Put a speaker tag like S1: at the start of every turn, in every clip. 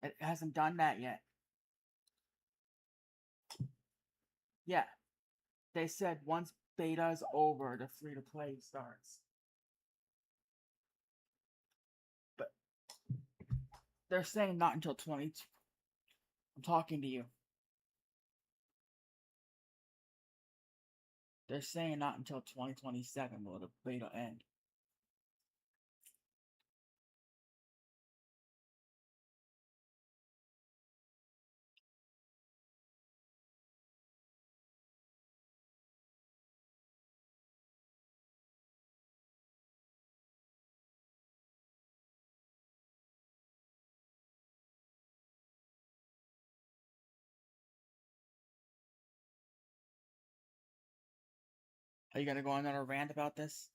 S1: It hasn't done that yet. Yeah, they said once beta's over, the free to play starts. But they're saying not until 20. I'm talking to you. They're saying not until 2027 will the beta end. Are you gonna go on another rant about this?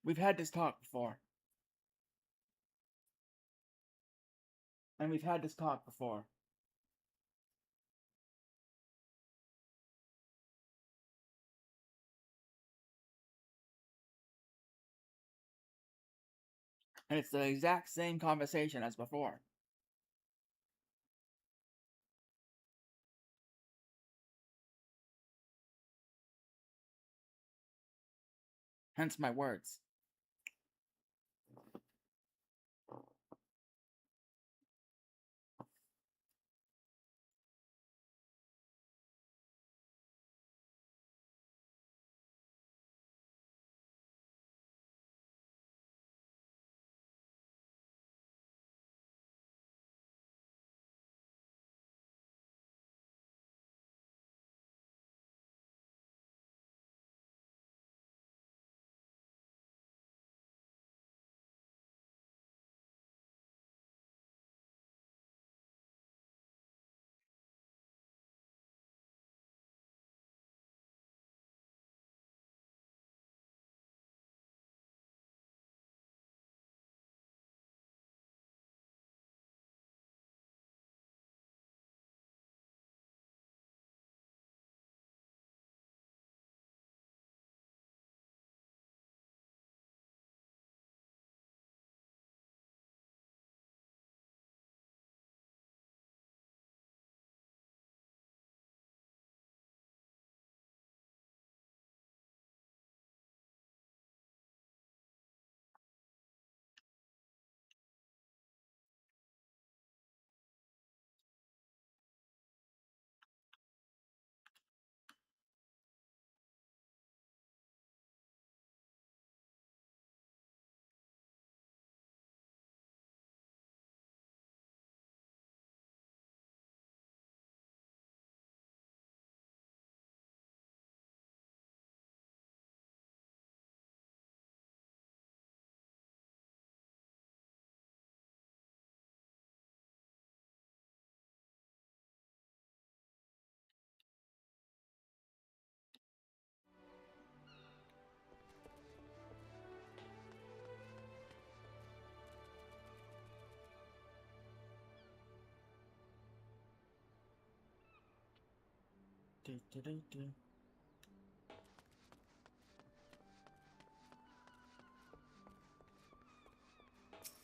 S1: We've had this talk before. And we've had this talk before. And it's the exact same conversation as before. Hence my words.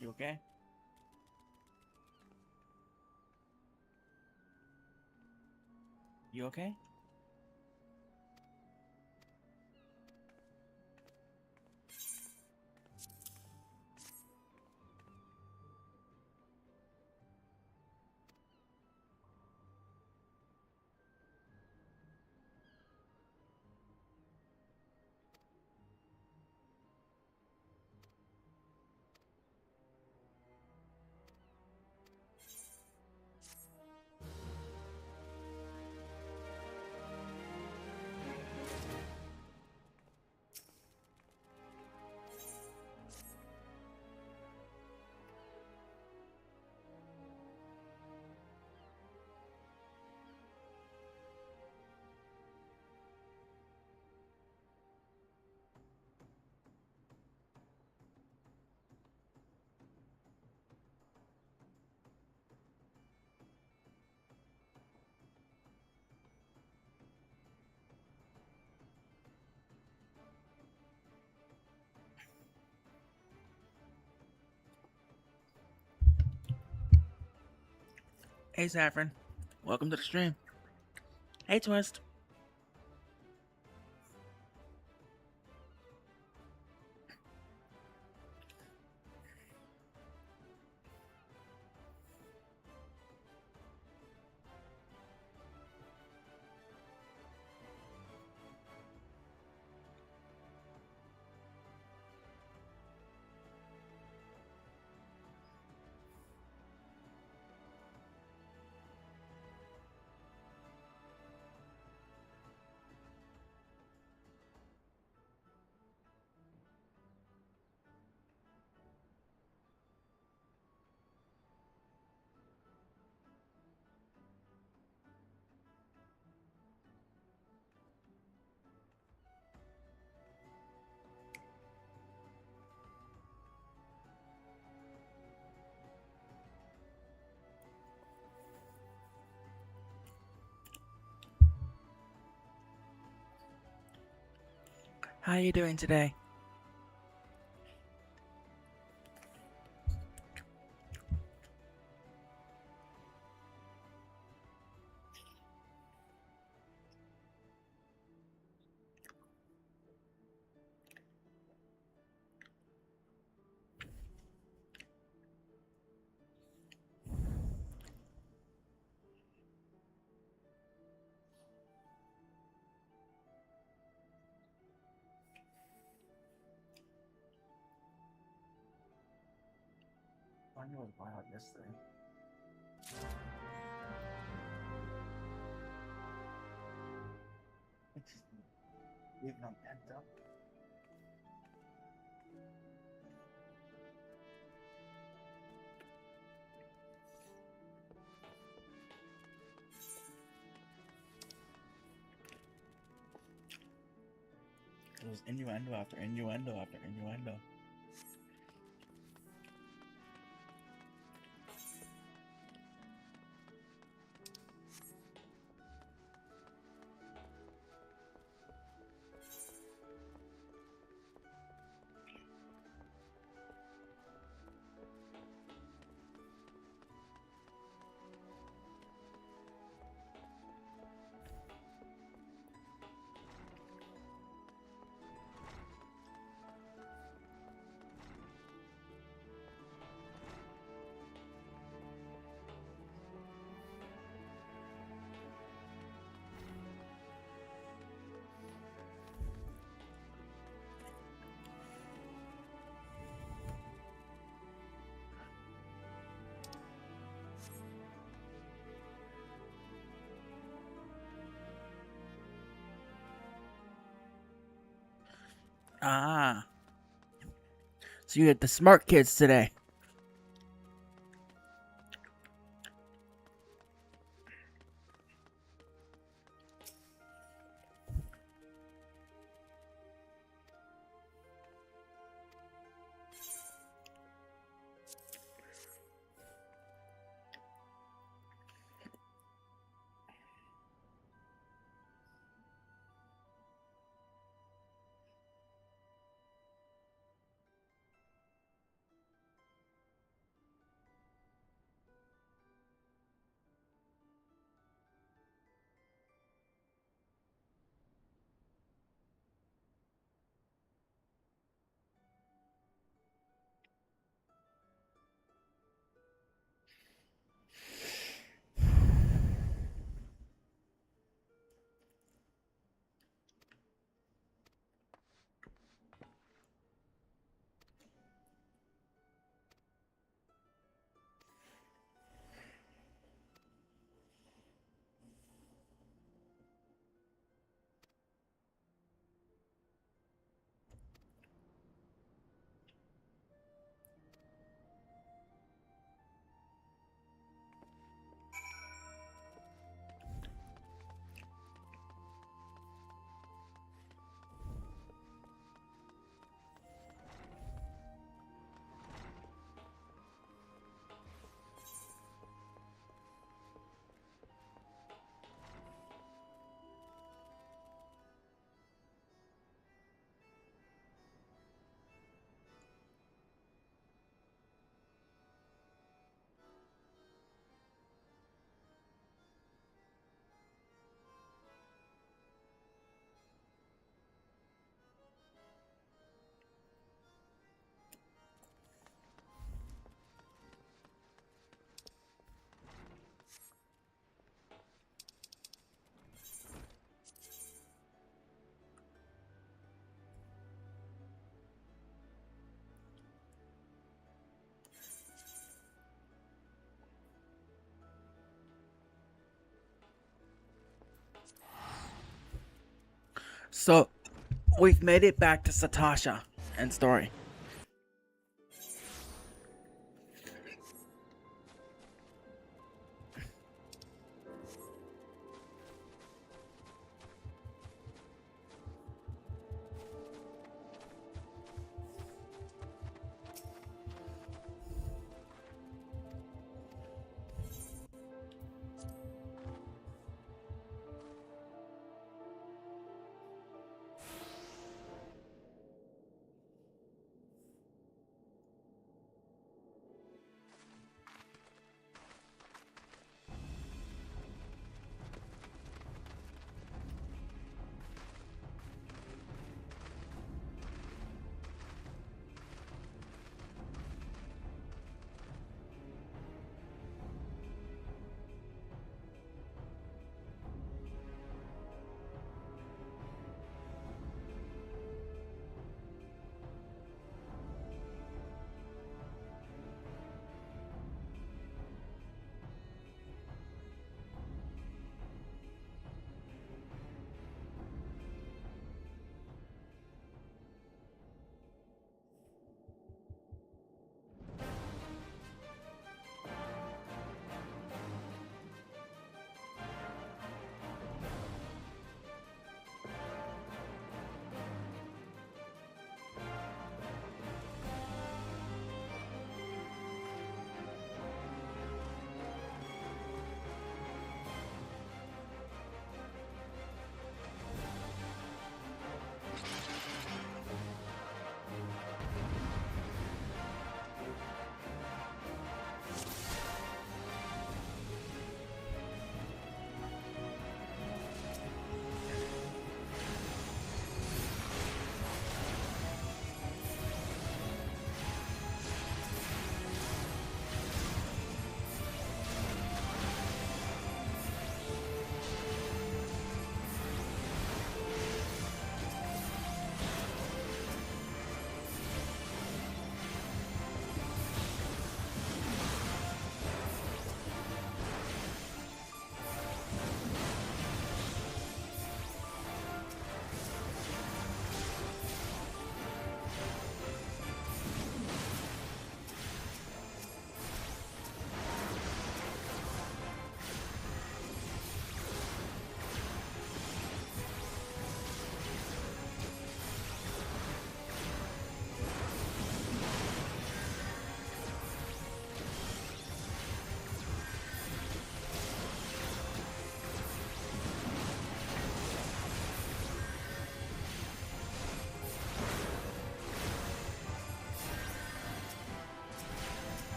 S1: You okay? You okay? Hey, Saffron. Welcome to the stream. Hey, Twist. How you doing today? I knew it was wild yesterday. It's just leaving them pent up. It was innuendo after innuendo after innuendo. Ah. So you had the smart kids today. So, we've made it back to Satasha and story.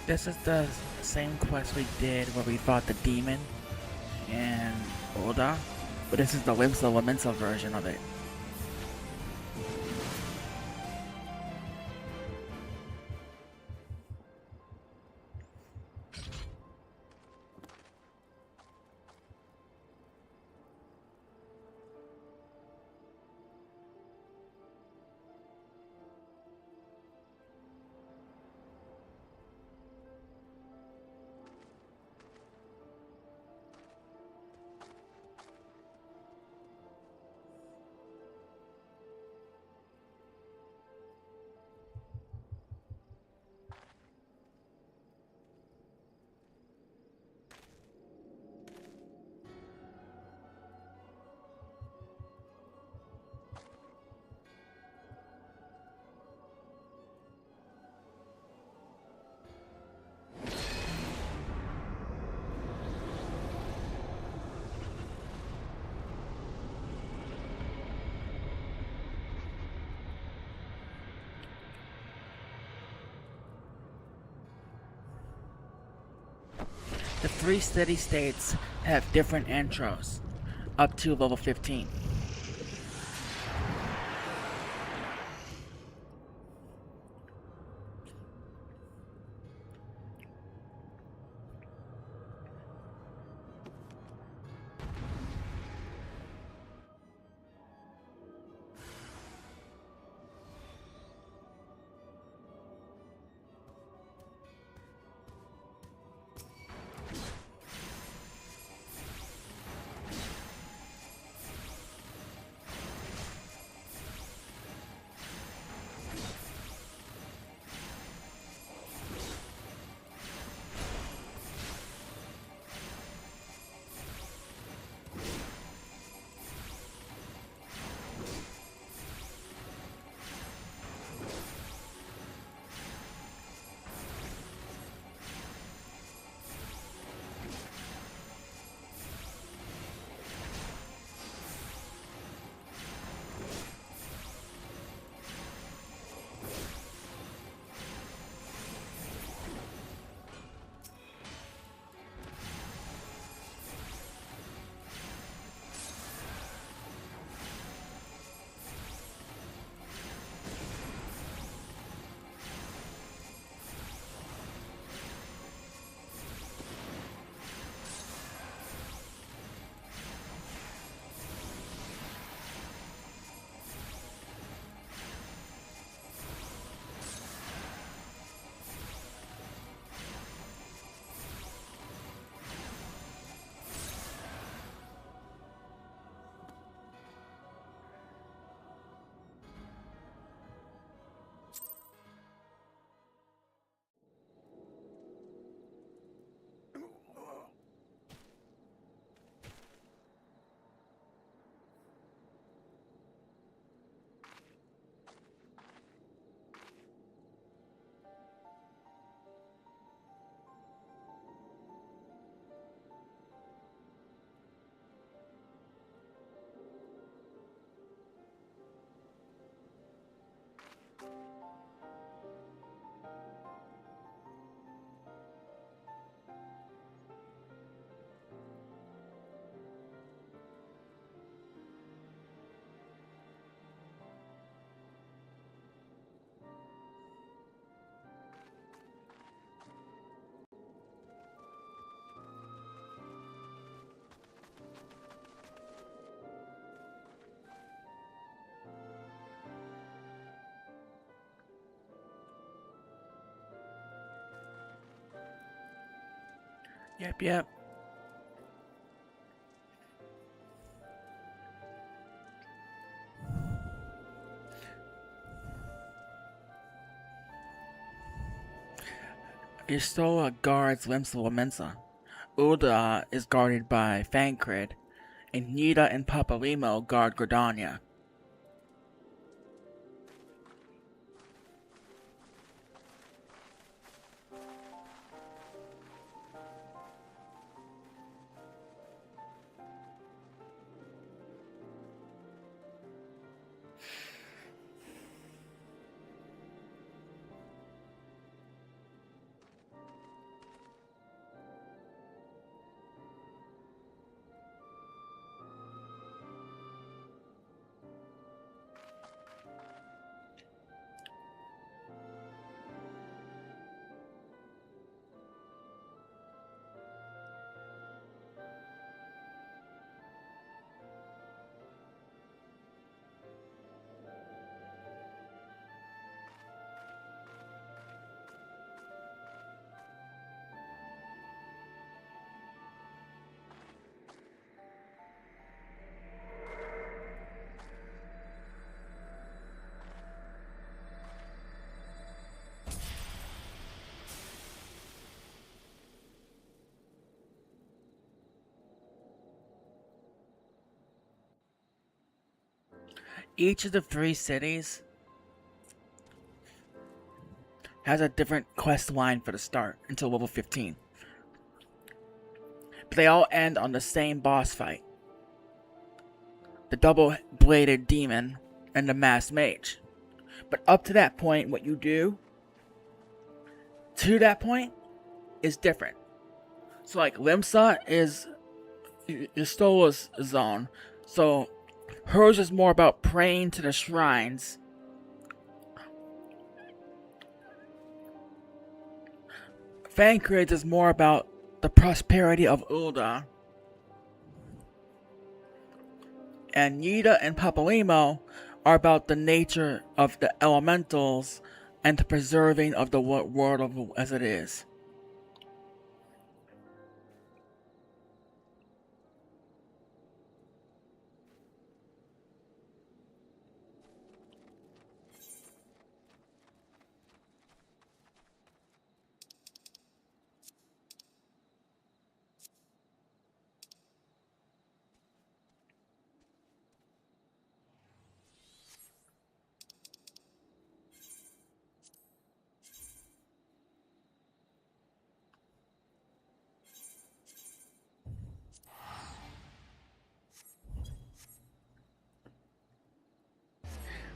S1: This is the same quest we did where we fought the demon and Oda, but this is the Wimsa version of it. The 3 city states have different intros, up to level 15. Yep. Istola guards Limsa Lamensa. Ulda is guarded by Fankrid, and Nita and Papalimo guard Gordania. Each of the 3 cities has a different quest line for the start until level 15. But they all end on the same boss fight. The double-bladed demon and the masked mage. But up to that point, what you do to that point is different. So like Limsa is Yostola's zone. So hers is more about praying to the shrines. Fancred's is more about the prosperity of Ulda. And Yida and Papalimo are about the nature of the elementals and the preserving of the world as it is.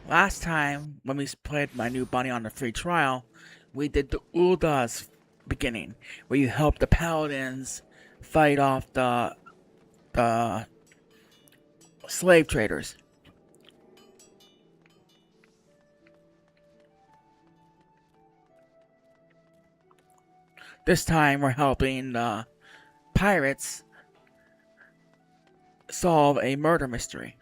S1: Last time, when we played my new bunny on the free trial, we did the Ulda's beginning, where you help the paladins fight off the slave traders. This time, we're helping the pirates solve a murder mystery.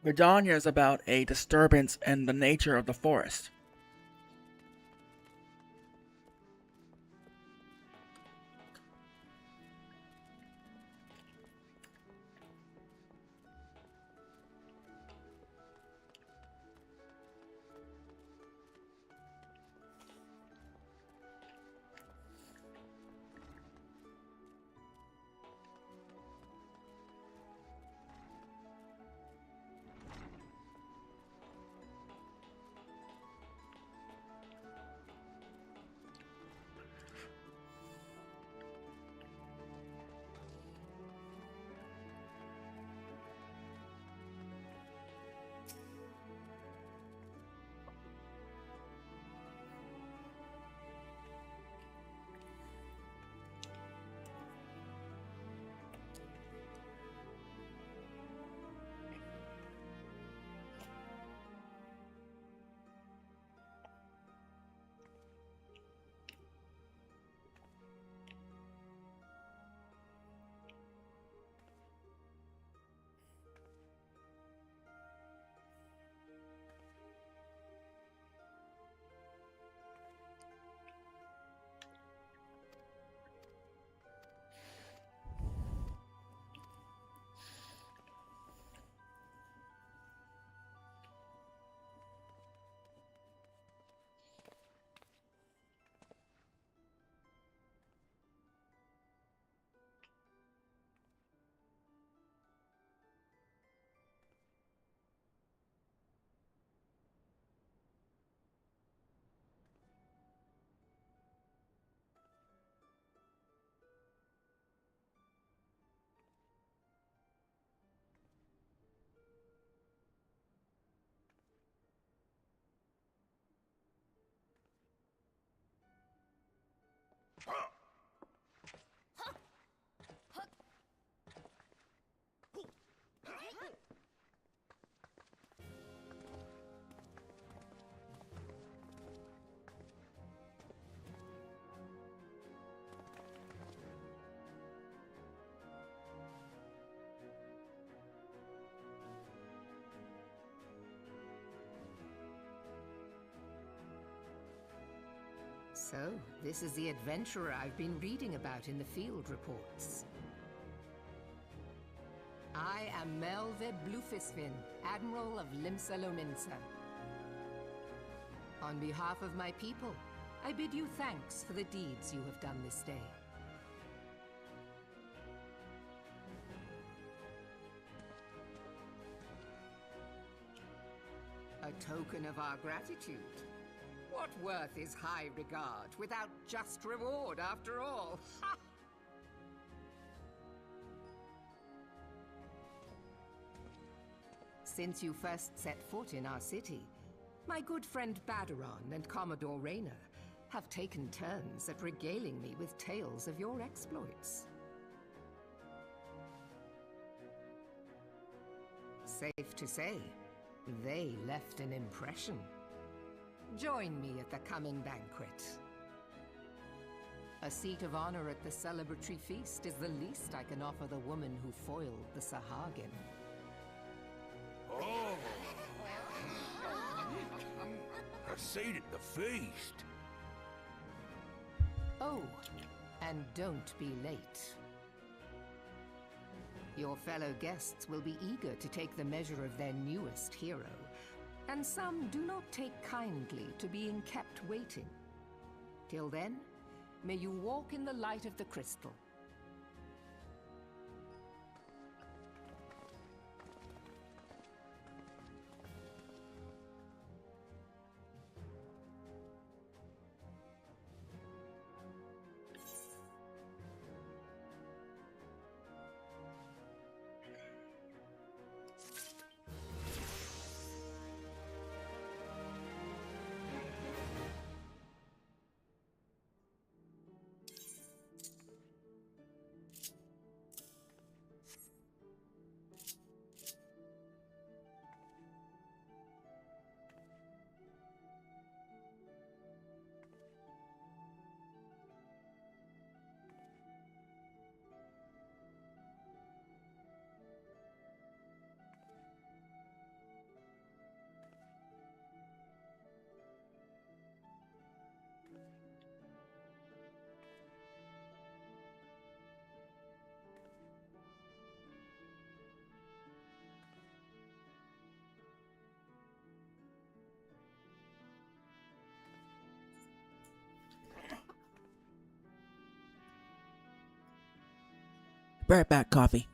S1: Vidania is about a disturbance in the nature of the forest.
S2: So, this is the adventurer I've been reading about in the field reports. I am Melve Ffxiv, Admiral of Limsa Lominsa. On behalf of my people, I bid you thanks for the deeds you have done this day. A token of our gratitude. What What worth is high regard without just reward after all? Ha! Since you first set foot in our city, my good friend Baderon and Commodore Rayner have taken turns at regaling me with tales of your exploits. Safe to say, they left an impression. Join me at the coming banquet. A seat of honor at the celebratory feast is the least I can offer the woman who foiled the Sahagin.
S3: Oh! A seat at the feast.
S2: Oh, and don't be late. Your fellow guests will be eager to take the measure of their newest hero, and some do not take kindly to being kept waiting. Till then, may you walk in the light of the crystal.
S1: Right back, coffee.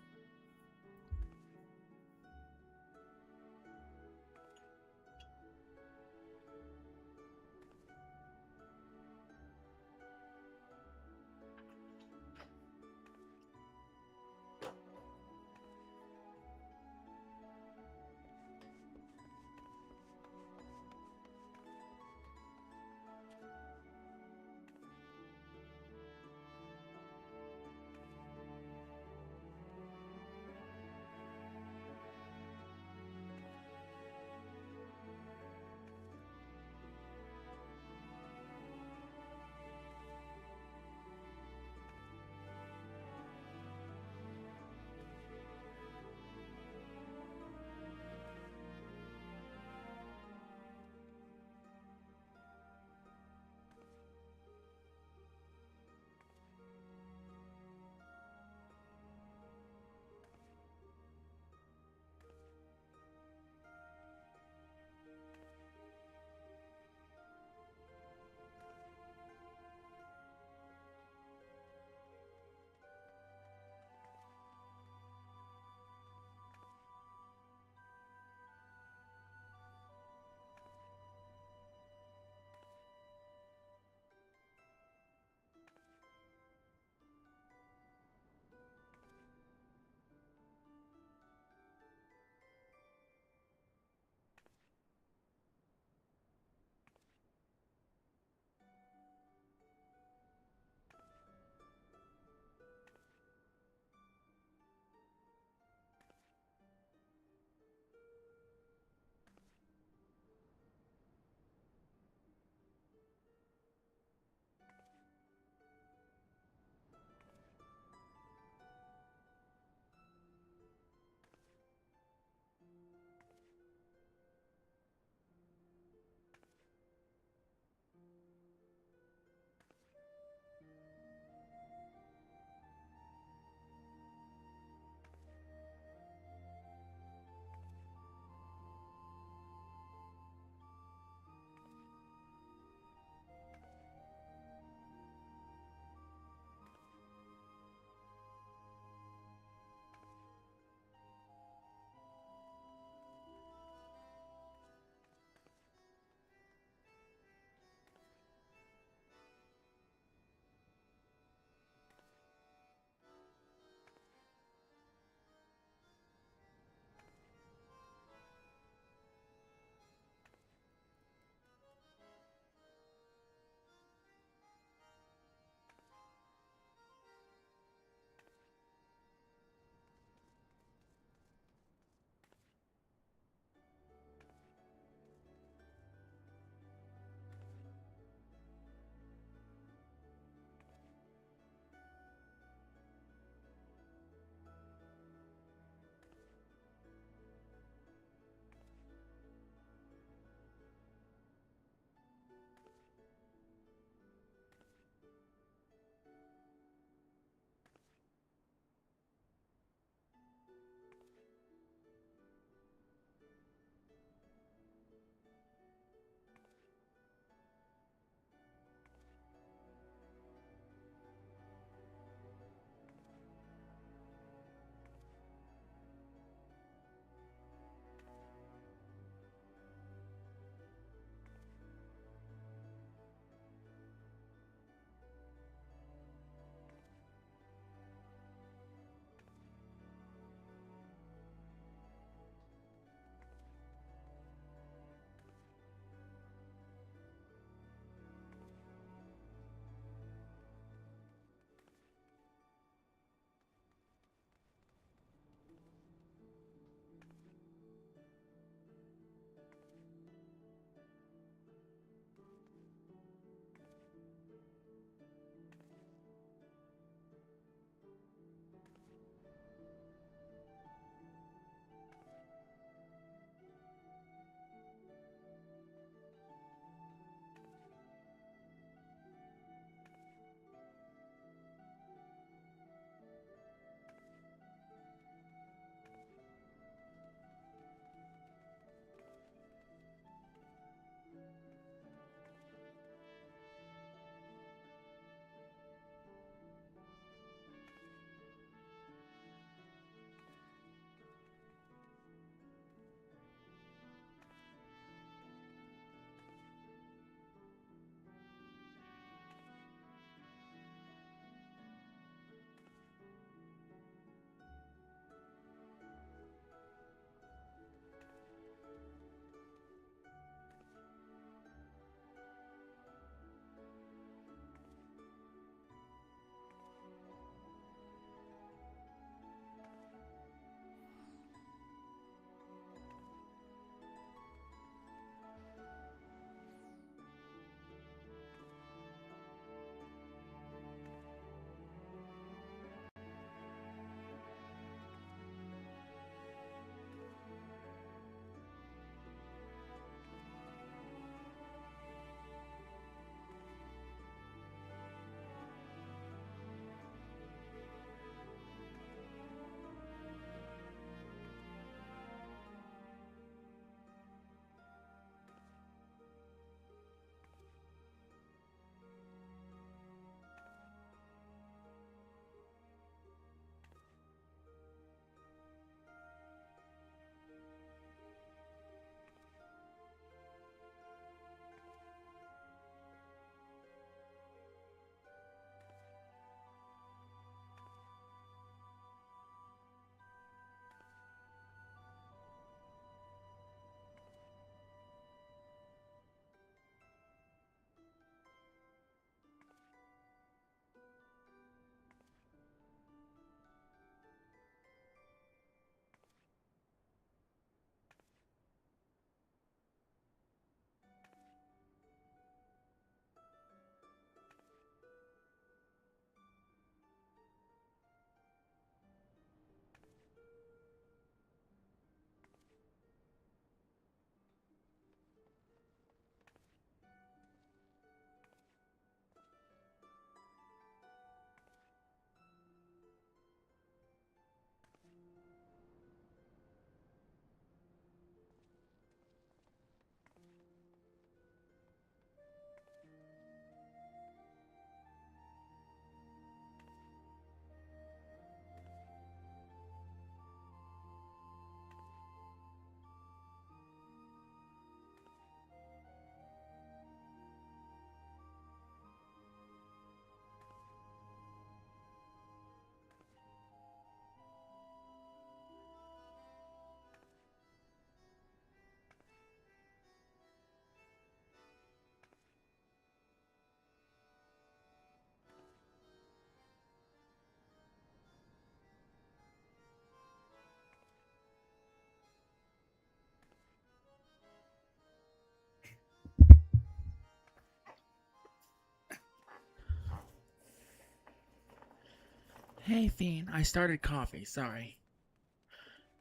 S1: Hey, Fiend, I started coffee, sorry.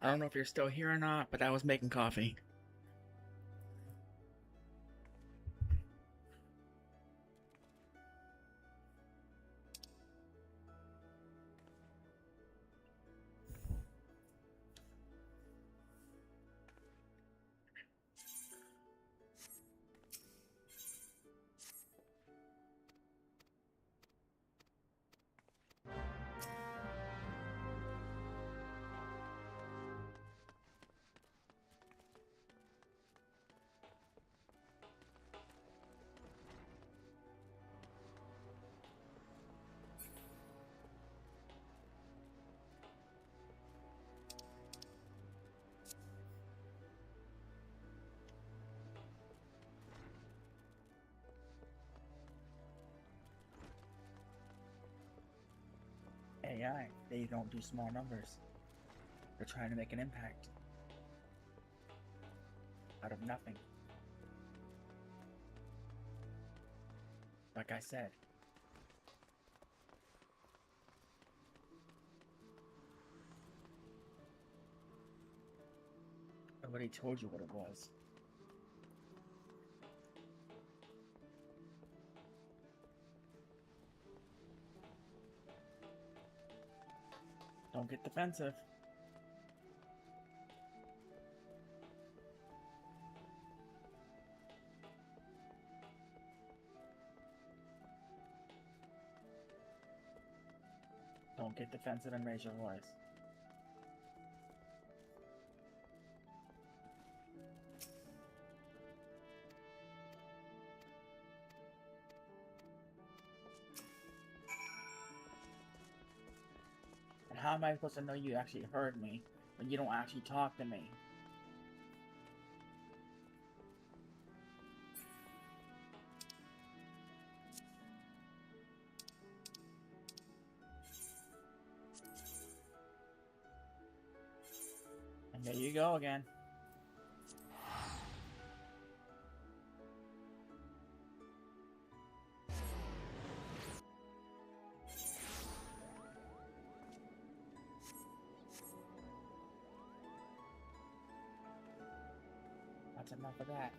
S1: I don't know if you're still here or not, but I was making coffee. AI, they don't do small numbers. They're trying to make an impact. Out of nothing. Like I said. I already told you what it was. Don't get defensive. Don't get defensive and raise your voice. And how am I supposed to know you actually heard me when you don't actually talk to me? And there you go again. That's enough of that.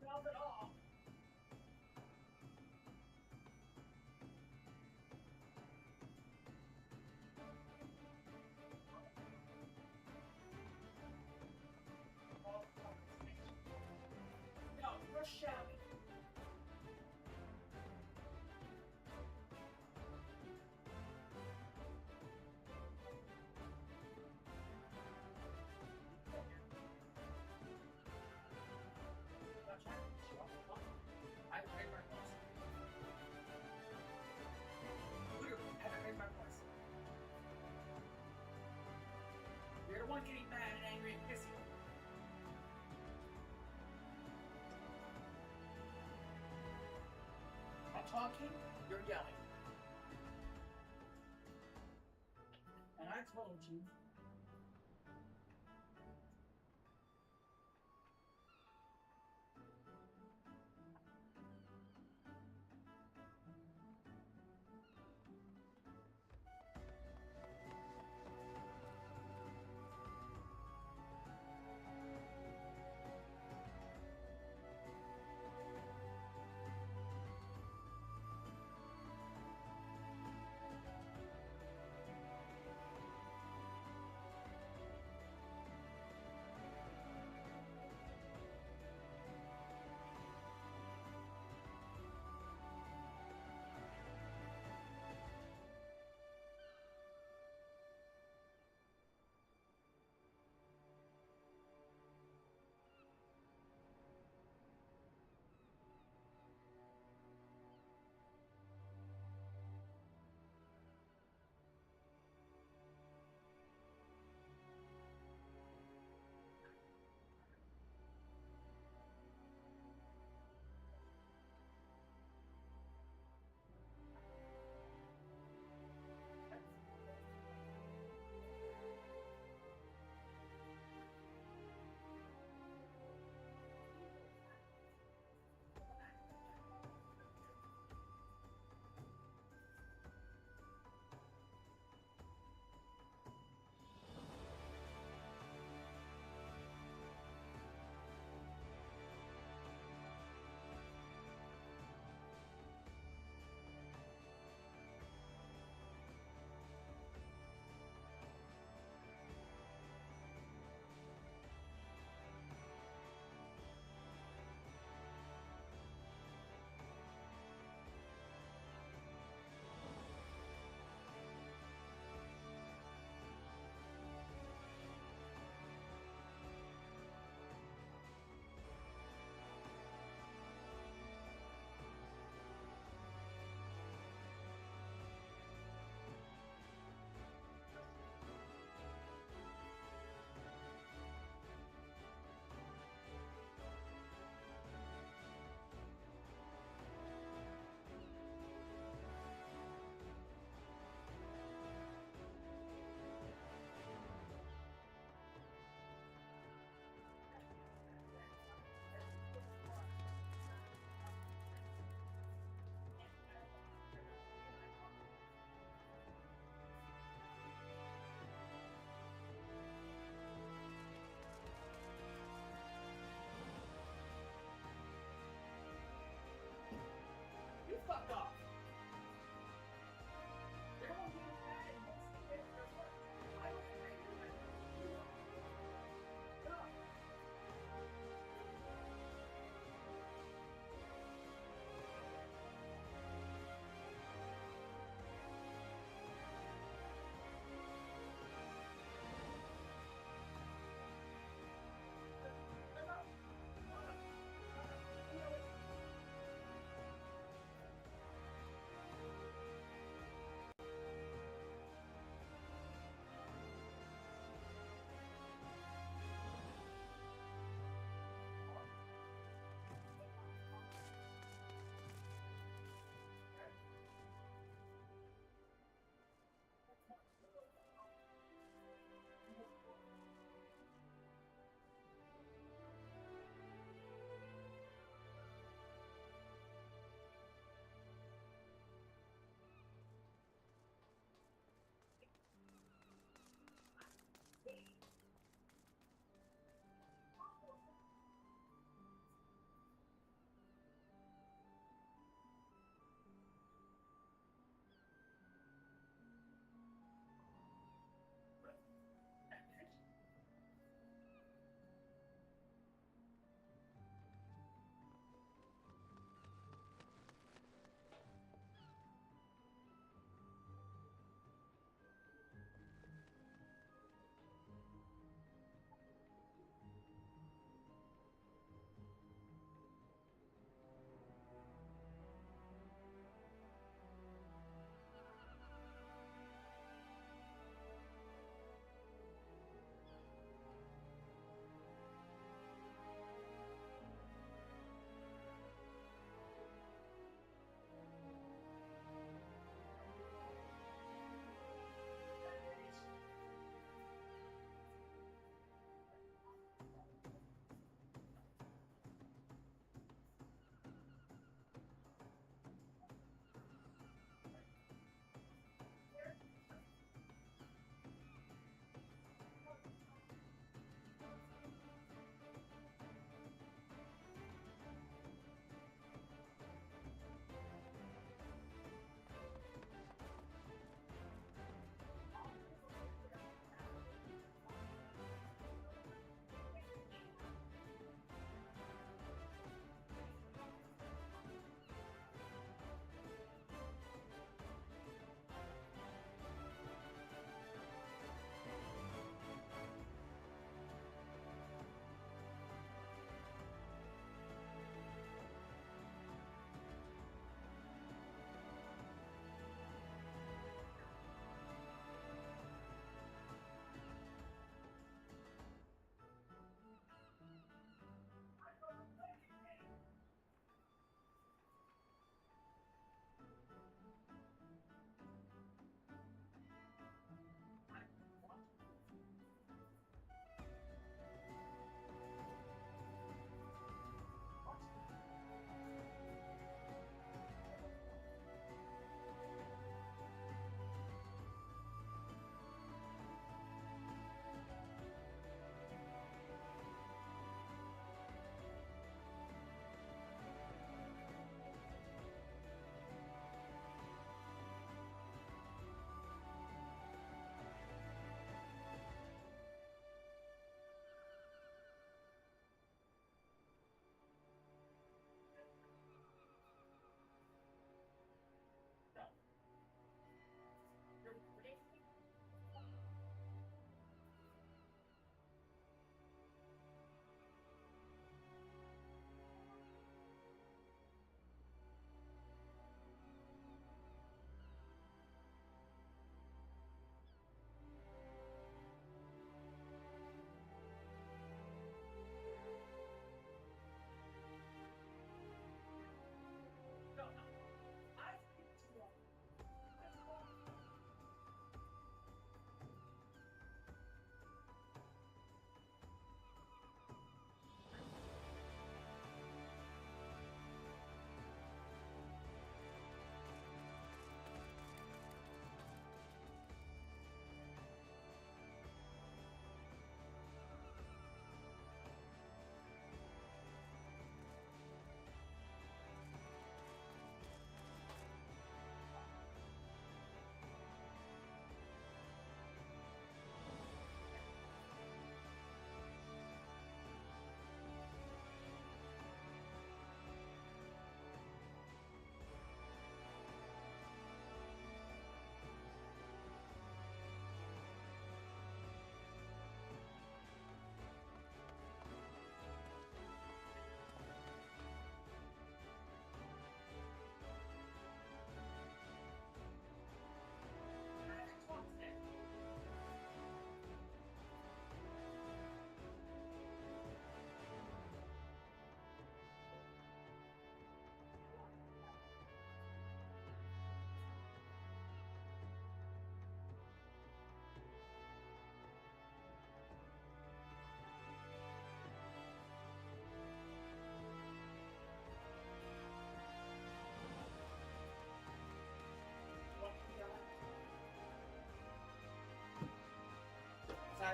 S1: felt it all. No, you're shabby. I raised my voice. Literally, I haven't raised my voice. You're the one getting mad and angry and pissy. I'm talking, you're yelling. And I told you.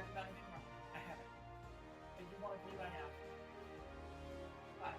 S1: Guys, you got anything wrong? I haven't. If you want to leave, I have. Bye.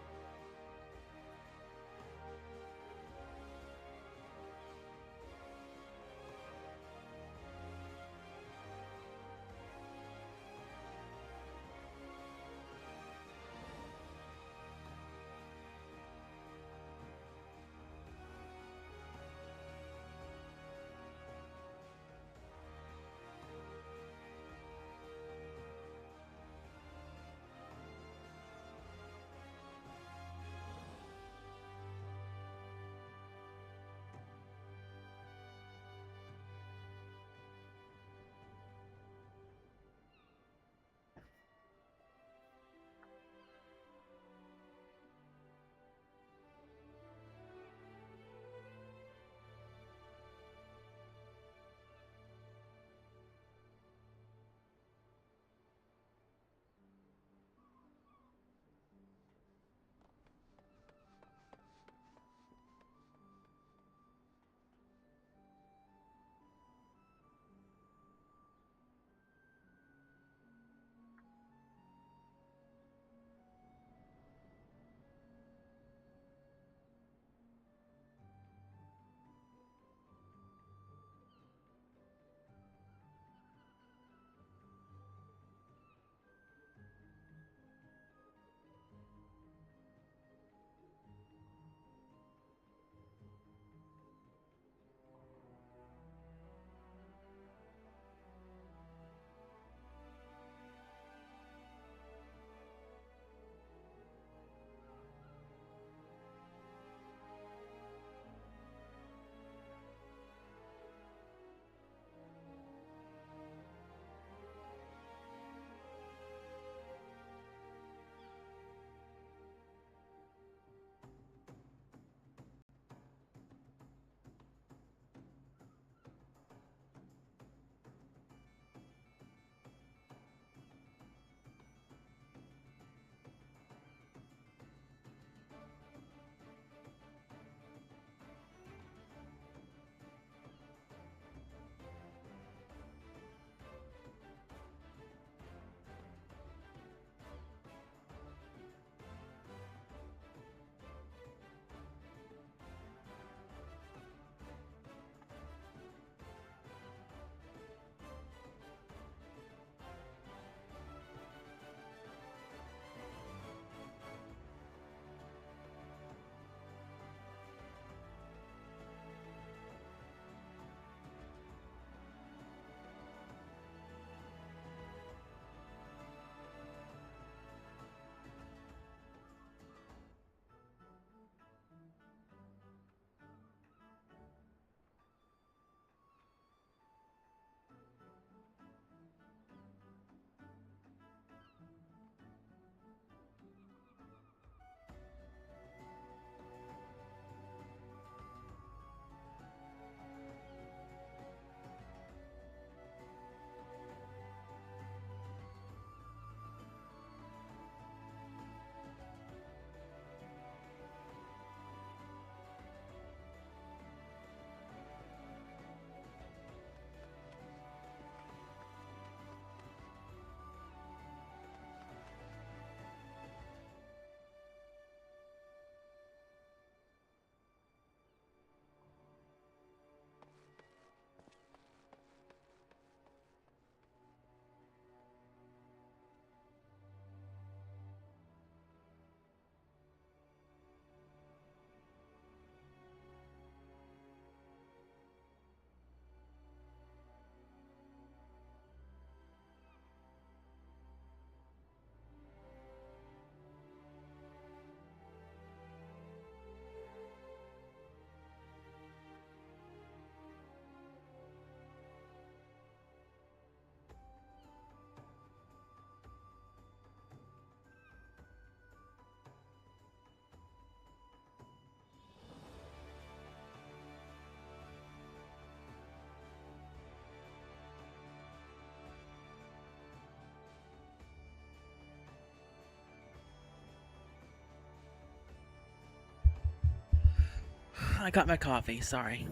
S1: I got my coffee, sorry.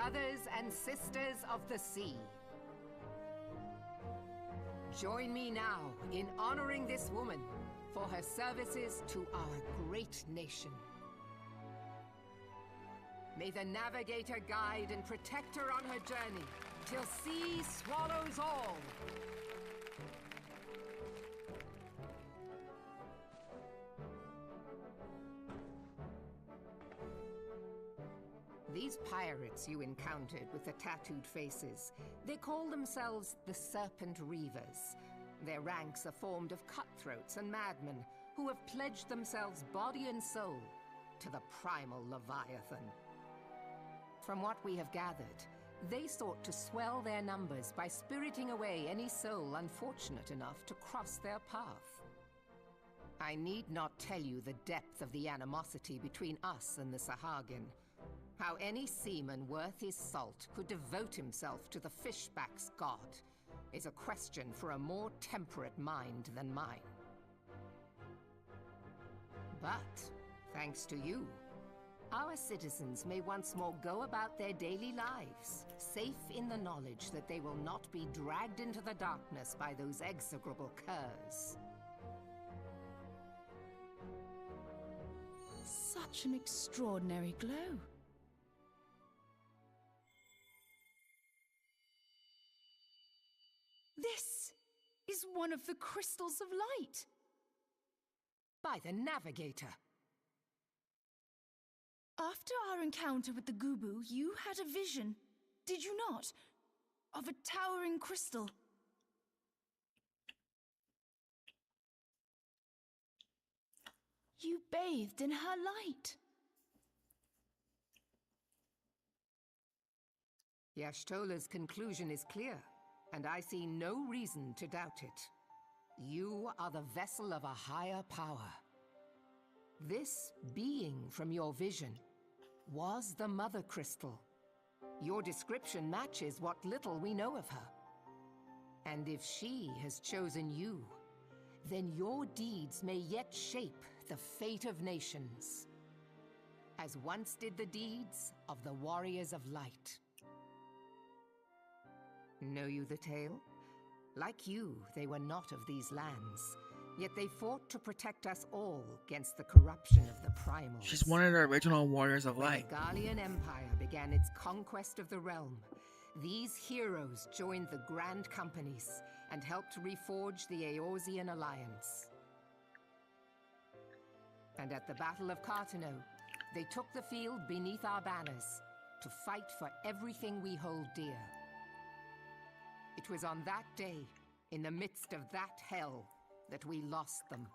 S2: brothers and sisters of the sea. Join me now in honoring this woman for her services to our great nation. May the navigator guide and protect her on her journey, till sea swallows all. These pirates you encountered with the tattooed faces, they call themselves the Serpent Reavers. Their ranks are formed of cutthroats and madmen who have pledged themselves body and soul to the primal Leviathan. From what we have gathered, they sought to swell their numbers by spiriting away any soul unfortunate enough to cross their path. I need not tell you the depth of the animosity between us and the Sahagin. How any seaman worth his salt could devote himself to the fishback's god is a question for a more temperate mind than mine. But, thanks to you, our citizens may once more go about their daily lives, safe in the knowledge that they will not be dragged into the darkness by those execrable curs.
S4: Such an extraordinary glow. This is one of the crystals of light.
S2: By the navigator.
S4: After our encounter with the Gubu, you had a vision, did you not? Of a towering crystal. You bathed in her light.
S2: Y'shtola's conclusion is clear, and I see no reason to doubt it. You are the vessel of a higher power. This being from your vision was the Mother Crystal. Your description matches what little we know of her. And if she has chosen you, then your deeds may yet shape the fate of nations, as once did the deeds of the Warriors of Light. Know you the tale? Like you, they were not of these lands, yet they fought to protect us all against the corruption of the Primals.
S1: She's one of the original Warriors of Light.
S2: When the Gallian Empire began its conquest of the realm, these heroes joined the Grand Companies and helped reforge the Eorzean Alliance. And at the Battle of Cartano, they took the field beneath our banners to fight for everything we hold dear. It was on that day, in the midst of that hell, that we lost them.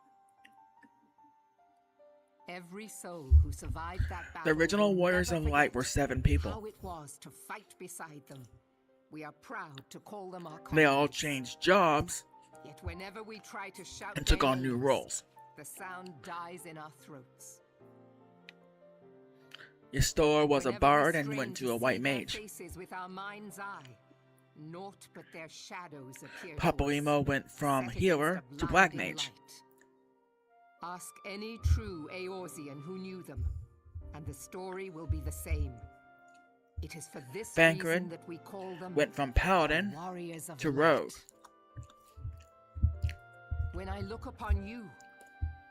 S2: Every soul who survived that battle.
S1: The original
S2: will
S1: Warriors
S2: never
S1: of Light
S2: forget
S1: were 7 people.
S2: how it was to fight beside them. We are proud to call them our
S1: They all
S2: comrades.
S1: changed jobs
S2: Yet whenever we try to shout
S1: and took
S2: their
S1: on new
S2: names,
S1: roles.
S2: the sound dies in our throats.
S1: Ystor was a
S2: Whenever we
S1: bard and
S2: strain
S1: went to
S2: to
S1: a white
S2: see their
S1: mage.
S2: faces with our mind's eye, naught but their shadows appear to us,
S1: Papalymo went from
S2: set
S1: healer
S2: against a
S1: to black
S2: blinding
S1: mage.
S2: light. Ask any true Eorzean who knew them, and the story will be the same. It is for this
S1: Bankred
S2: reason that we call them
S1: Went from paladin
S2: Warriors of
S1: to
S2: Light.
S1: rogue.
S2: When I look upon you,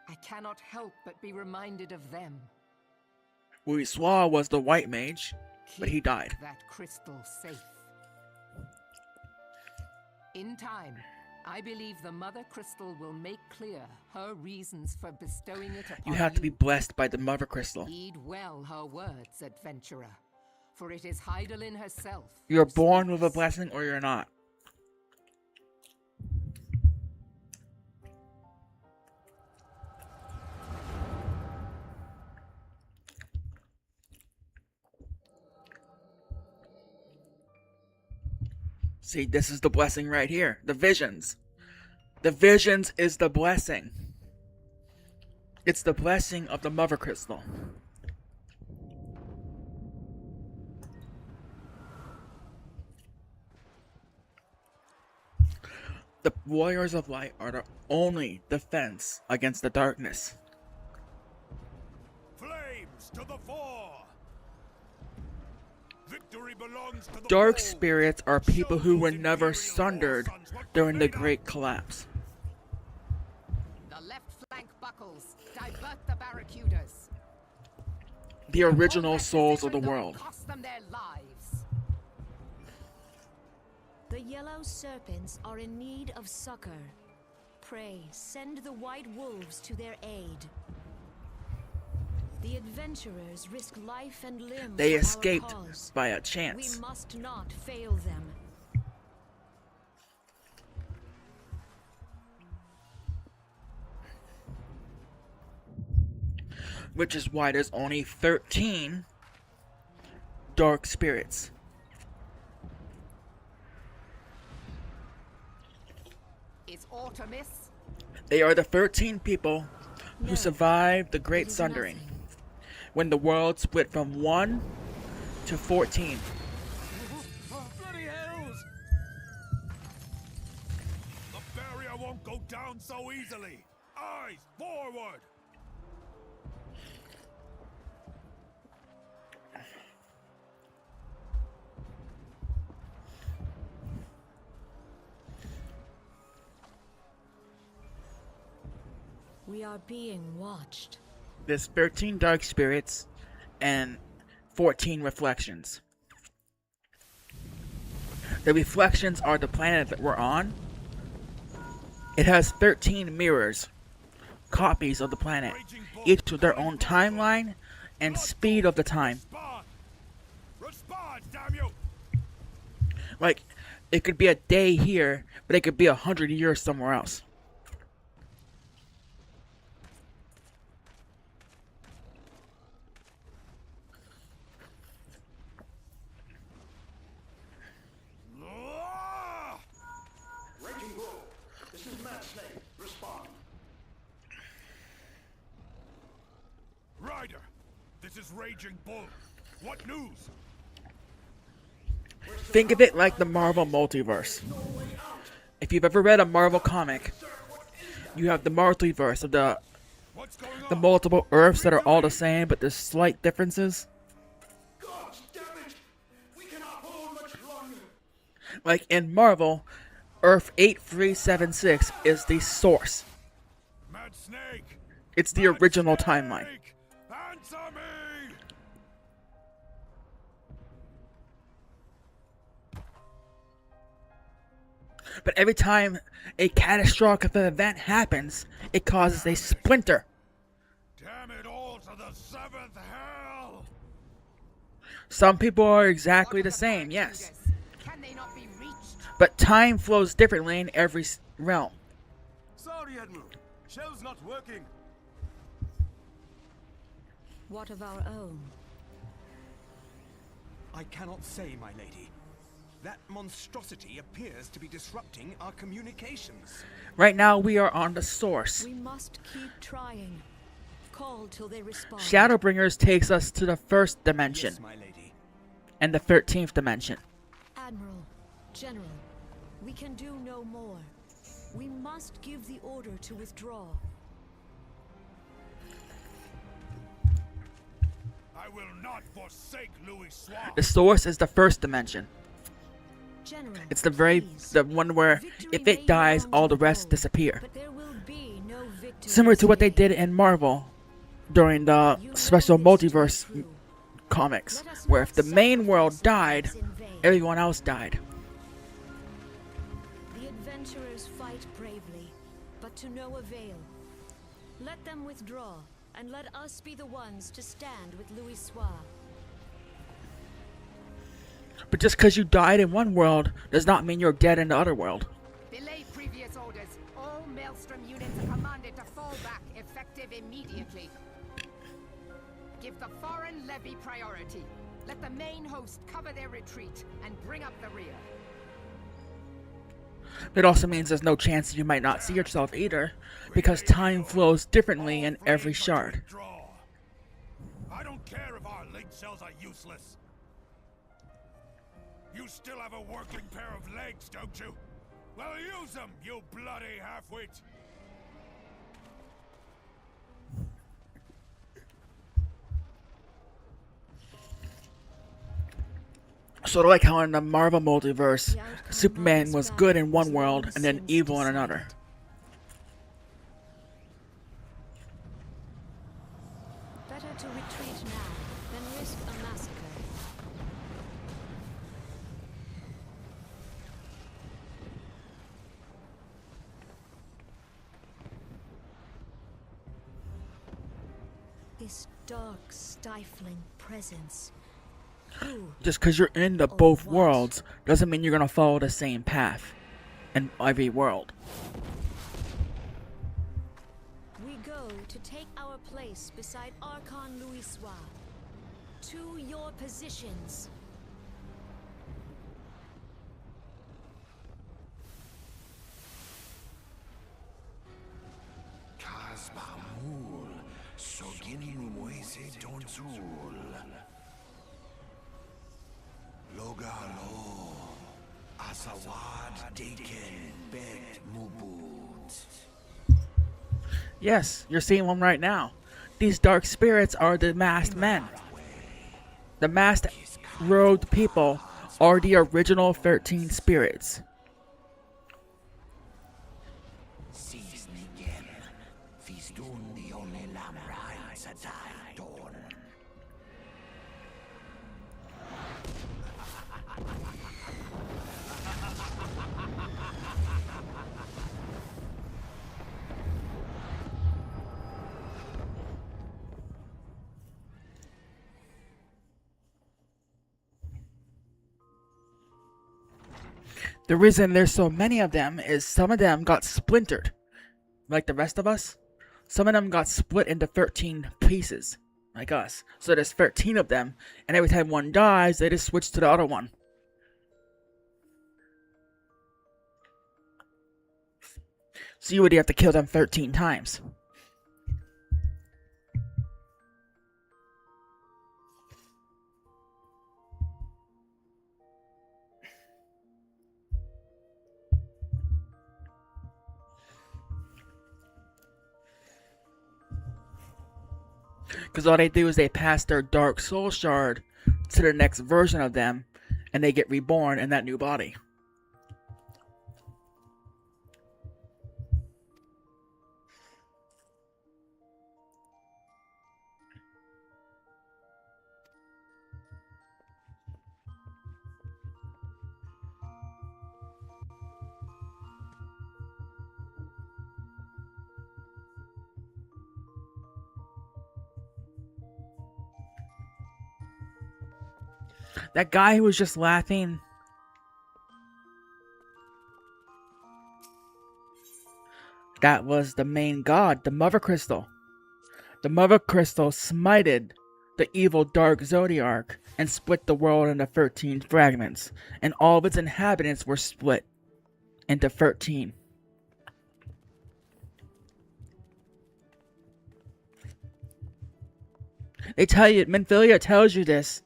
S2: I cannot help but be reminded of them.
S1: Wiswa was the white mage, but he
S2: Keep
S1: died.
S2: that crystal safe. In time, I believe the Mother Crystal will make clear her reasons for bestowing it upon
S1: You have to be blessed by the Mother Crystal.
S2: Heed well her words, adventurer, for it is Hydaelyn herself.
S1: You're
S2: who
S1: born with a
S2: speaks.
S1: blessing or you're not. See, this is the blessing right here. The visions. The visions is the blessing. It's the blessing of the Mother Crystal. The Warriors of Light are the only defense against the darkness.
S3: Flames to the fore! Victory belongs to the
S1: Dark
S3: bold.
S1: spirits are people
S3: Show
S1: who were
S3: those
S1: never
S3: Imperial
S1: sundered
S3: war sons what
S1: during the
S3: we're made of.
S1: Great Collapse,
S2: The left flank buckles. Divert the barracudas.
S1: the original
S2: Hold that
S1: souls of the
S2: position, though it
S1: world.
S2: costs them their lives.
S5: The yellow serpents are in need of succor. Pray, send the white wolves to their aid. The adventurers risk life and limb
S1: They
S5: for our
S1: escaped
S5: cause.
S1: by a
S5: We
S1: chance.
S5: must not fail them.
S1: Which is why there's only 13 dark spirits.
S2: Is Artemis?
S1: They are the 13 people who
S5: No,
S1: survived the
S5: it
S1: Great
S5: is
S1: Sundering,
S5: nothing.
S1: when the world split from 1 to 14.
S3: Bloody hells! The barrier won't go down so easily. Eyes forward!
S5: We are being watched.
S1: There's 13 dark spirits and 14 reflections. The reflections are the planet that we're on. It has 13 mirrors, copies of the planet, each with their own timeline and speed of the time.
S3: Respond! Respond, damn you!
S1: Like, it could be a day here, but it could be 100 years somewhere else.
S3: Ah!
S6: Raging Bull, this is Mad Snake. Respond.
S3: Ryder, this is Raging Bull. What news?
S1: Think of it like the Marvel multiverse. If you've ever read a Marvel comic, you have the multiverse of
S3: What's going
S1: the
S3: on?
S1: multiple Earths that are all the same, but there's slight differences.
S6: God damn it! We cannot hold much longer.
S1: Like in Marvel, Earth 8376 is the source.
S3: Mad Snake!
S1: It's the
S3: Mad
S1: original
S3: Snake!
S1: timeline.
S3: Answer me!
S1: But every time a catastrophic event happens, it causes a splinter.
S3: Damn it all to the seventh hell!
S1: Some people are exactly
S2: What
S1: the
S2: of
S1: same, yes.
S2: barracudas? Can they not be reached?
S1: But time flows differently in every realm.
S7: Sorry, Admiral. Shell's not working.
S5: What of our own?
S7: I cannot say, my lady. That monstrosity appears to be disrupting our communications.
S1: Right now we are on the source.
S5: We must keep trying. Call till they respond.
S1: Shadowbringers takes us to the first dimension
S7: Yes, my lady.
S1: and the 13th dimension.
S5: Admiral, General, we can do no more. We must give the order to withdraw.
S3: I will not forsake Louis Swamp.
S1: The source is the first dimension.
S5: General,
S1: It's the one where
S5: victory
S1: if
S5: may
S1: it dies,
S5: belong
S1: all
S5: to
S1: the rest
S5: foe,
S1: disappear.
S5: But there will be no victory
S1: Similar to what they
S5: today.
S1: did in Marvel during the
S5: You know
S1: special
S5: this to be
S1: multiverse
S5: true.
S1: comics,
S5: Let us
S1: where
S5: not
S1: if the main world
S5: sacrifice
S1: died,
S5: lives in vain.
S1: everyone else died.
S5: The adventurers fight bravely, but to no avail. Let them withdraw, and let us be the ones to stand with Louis Soir.
S1: But just because you died in one world does not mean you're dead in the other world.
S2: Belay previous orders. All Maelstrom units are commanded to fall back, effective immediately. Give the foreign levy priority. Let the main host cover their retreat and bring up the rear.
S1: It also means there's no chance that you might not see yourself either, because time flows differently in every shard.
S3: Withdraw. I don't care if our link cells are useless. You still have a working pair of legs, don't you? Well, use them, you bloody half-wit!
S1: Sort of like how in the Marvel multiverse,
S5: The outcome
S1: Superman
S5: of this
S1: was good in
S5: battle
S1: one
S5: was
S1: world
S5: long
S1: and then
S5: since
S1: evil in another.
S5: decided. Better to retreat now than risk a massacre. This dark, stifling presence. Who?
S1: Just because you're in the
S5: Or
S1: both
S5: what?
S1: worlds doesn't mean you're gonna follow the same path in every world.
S5: We go to take our place beside Archon Louisoix. To your positions.
S6: Kasbamul, Sogini Moise Donzul. Logalo, Asawad Daken Bet Mubut.
S1: Yes, you're seeing one right now. These dark spirits are the masked men. The masked robed people are the original 13 spirits.
S6: Seasoningen, Fistun the only Lamrai Satai Dawn.
S1: The reason there's so many of them is some of them got splintered, like the rest of us. Some of them got split into 13 pieces, like us. So there's 13 of them, and every time one dies, they just switch to the other one. So you would have to kill them 13 times. Because all they do is they pass their dark soul shard to the next version of them, and they get reborn in that new body. That guy who was just laughing, that was the main god, the Mother Crystal. The Mother Crystal smited the evil Dark Zodiac and split the world into 13 fragments, and all of its inhabitants were split into 13. They tell you, Minfilia tells you this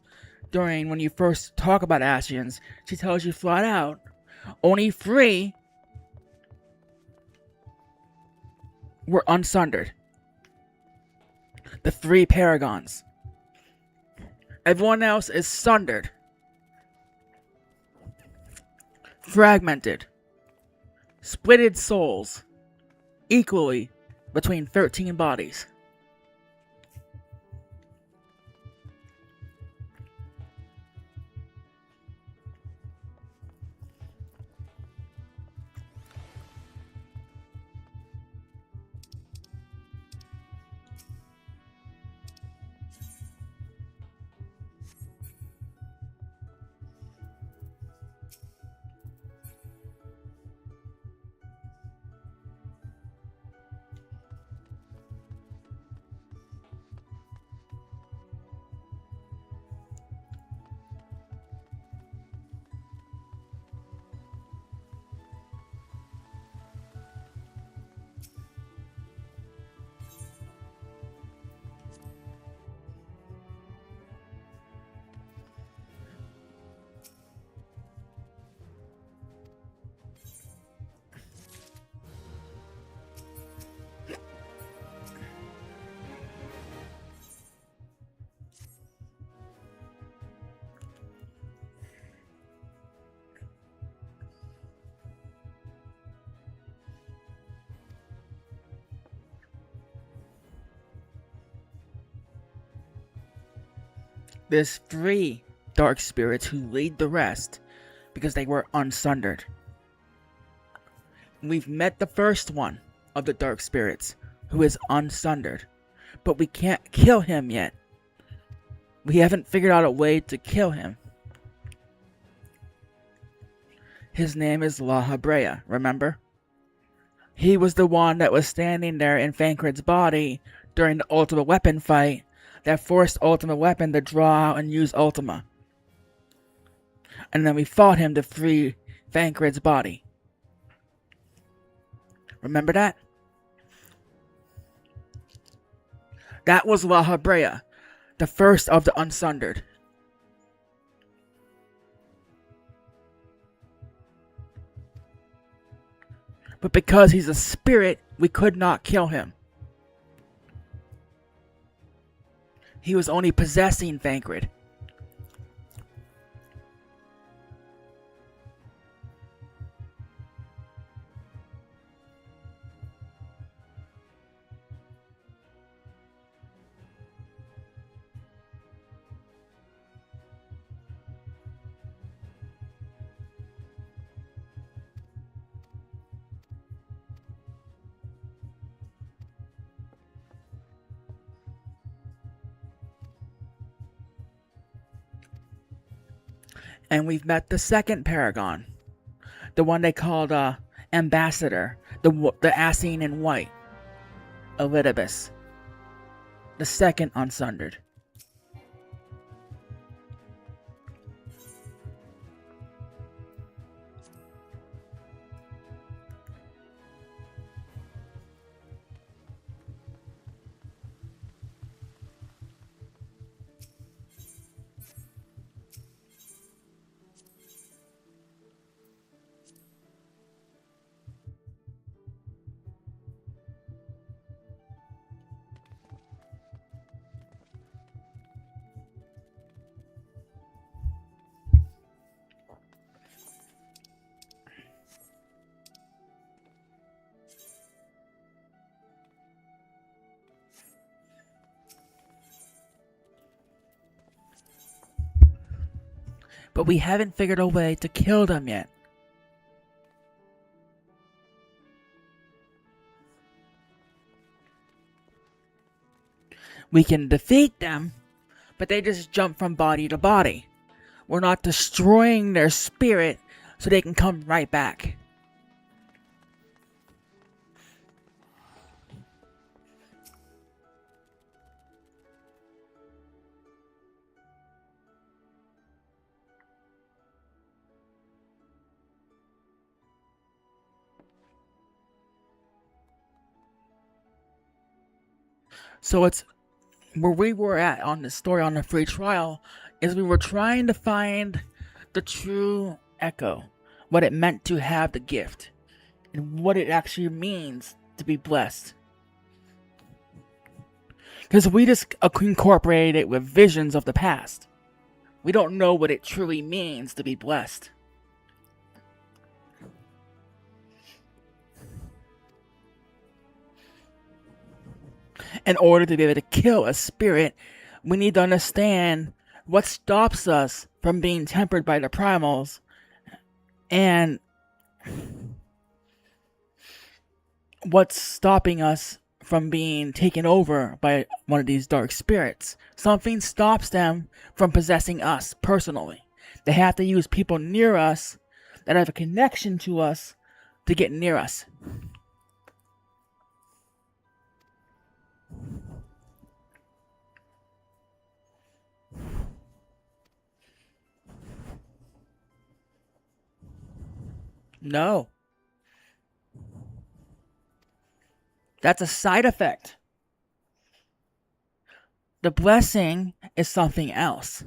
S1: during when you first talk about Ascians. She tells you flat out, only 3 were unsundered. The 3 paragons. Everyone else is sundered, fragmented, splitted souls equally between 13 bodies. There's 3 dark spirits who lead the rest because they were unsundered. We've met the first one of the dark spirits who is unsundered, but we can't kill him yet. We haven't figured out a way to kill him. His name is La Habrea, remember? He was the one that was standing there in Thancred's body during the Ultimate Weapon fight that forced Ultimate Weapon to draw out and use Ultima. And then we fought him to free Thancred's body. Remember that? That was La Habrea, the first of the unsundered. But because he's a spirit, we could not kill him. He was only possessing Thancred. And we've met the second Paragon. The one they called Ambassador. The Assine in white. Elidibus. The second unsundered. But we haven't figured a way to kill them yet. We can defeat them, but they just jump from body to body. We're not destroying their spirit so they can come right back. So it's where we were at on the story on the free trial is we were trying to find the true echo, what it meant to have the gift, and what it actually means to be blessed. Because we just incorporated it with visions of the past. We don't know what it truly means to be blessed. In order to be able to kill a spirit, we need to understand what stops us from being tempered by the primals and what's stopping us from being taken over by one of these dark spirits. Something stops them from possessing us personally. They have to use people near us that have a connection to us to get near us. No. That's a side effect. The blessing is something else.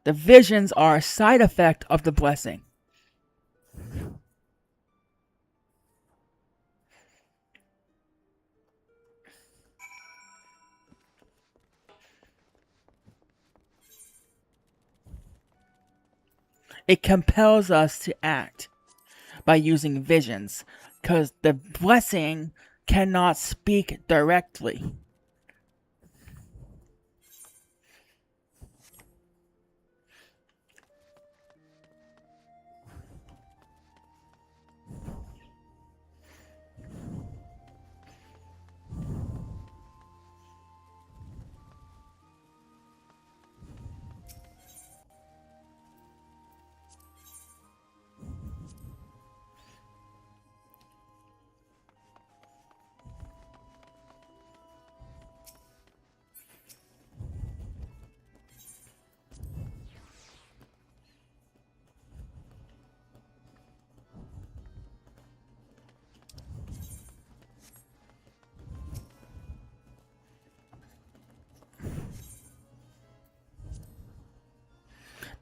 S1: The visions are a side effect of the blessing. It compels us to act by using visions, because the blessing cannot speak directly.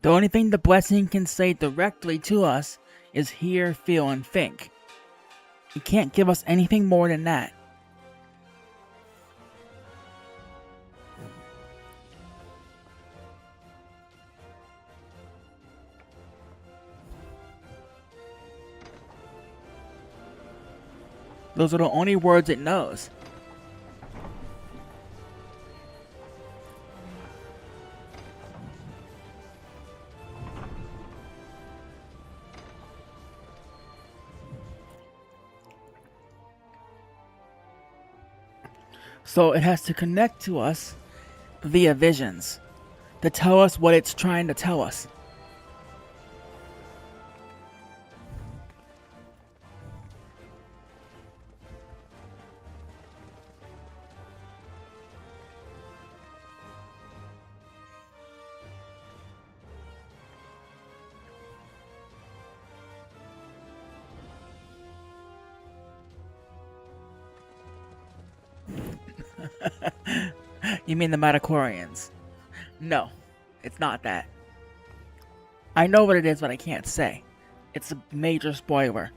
S1: The only thing the blessing can say directly to us is hear, feel, and think. It can't give us anything more than that. Those are the only words it knows. So it has to connect to us via visions to tell us what it's trying to tell us. You mean the Metachlorians? No, it's not that. I know what it is, but I can't say. It's a major spoiler.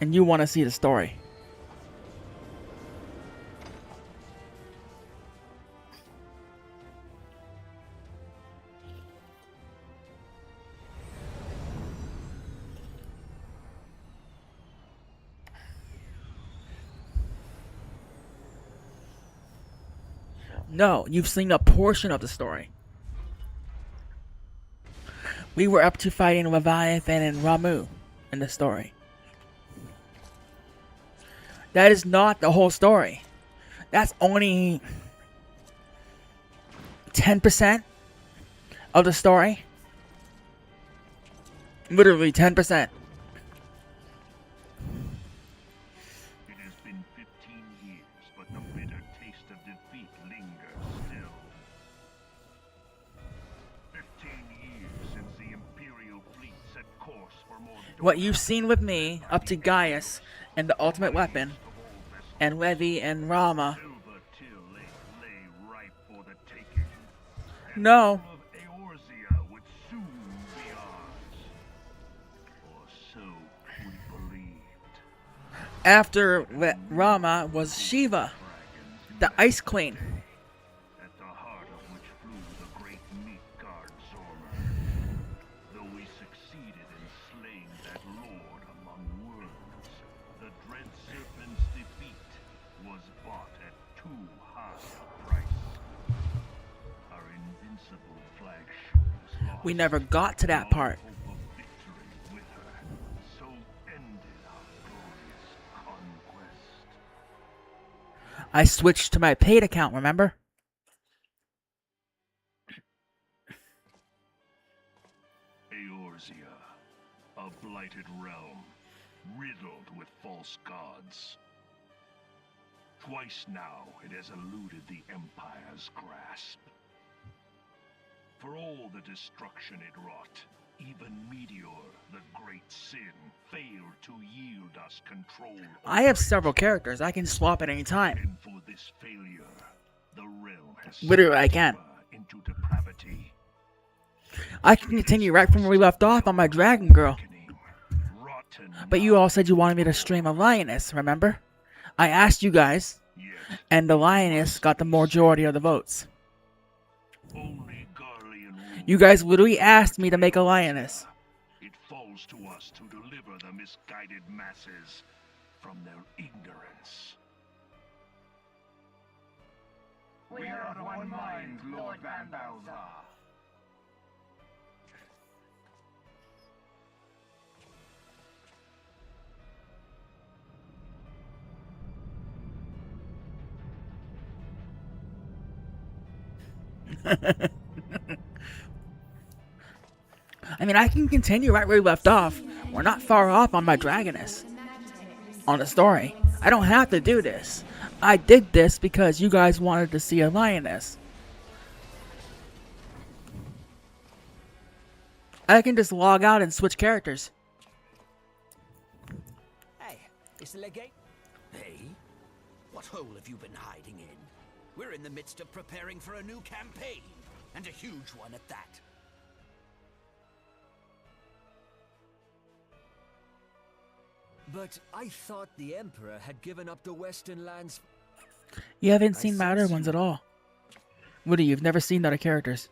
S1: And you want to see the story. No, you've seen a portion of the story. We were up to fighting Leviathan and Ramu in the story. That is not the whole story. That's only 10% of the story. Literally 10%.
S8: It has been 15 years, but the bitter taste of defeat lingers still. 15 years since the Imperial fleet set course for more.
S1: What you've seen with me up to Gaius and the ultimate weapon, and Levi and Rama.
S8: Silver till lay ripe for the taking.
S1: No.
S8: Of Eorzea would soon be ours. Or so we believed.
S1: After Rama was Shiva, the Ice Queen.
S8: At the heart of which flew the great meat guard Zormer. Though we succeeded in slaying that lord among worlds, the dread serpent's defeat was bought at too high a price. Our invincible flagship was lost.
S1: We never got to that part.
S8: Hope of victory with her. So ended our glorious conquest.
S1: I switched to my paid account, remember?
S8: Eorzea, a blighted realm, riddled with false gods. Twice now it has eluded the Empire's grasp. For all the destruction it wrought, even Meteor, the great sin, failed to yield us control.
S1: I have several characters. I can swap at any time.
S8: And for this failure, the realm has
S1: Literally, I can.
S8: into depravity.
S1: I can continue right from where we left off on my Dragon Girl.
S8: Rotten
S1: But you all said you wanted me to stream a Lioness, remember? I asked you guys,
S8: yet
S1: and the Lioness got the majority of the votes.
S8: only Garlean rule.
S1: You guys literally asked me to make a Lioness.
S8: It falls to us to deliver the misguided masses from their ignorance.
S6: We are of one mind, Lord Van Balthar.
S1: I mean, I can continue right where we left off. We're not far off on my Dragoness. On the story. I don't have to do this. I did this because you guys wanted to see a Lioness. I can just log out and switch characters.
S9: Hey, it's the legate. Hey? What hole have you been hiding in? We're in the midst of preparing for a new campaign, and a huge one at that. But I thought the Emperor had given up the Western lands.
S1: You haven't seen my other ones at all. Woody, you've never seen the other characters.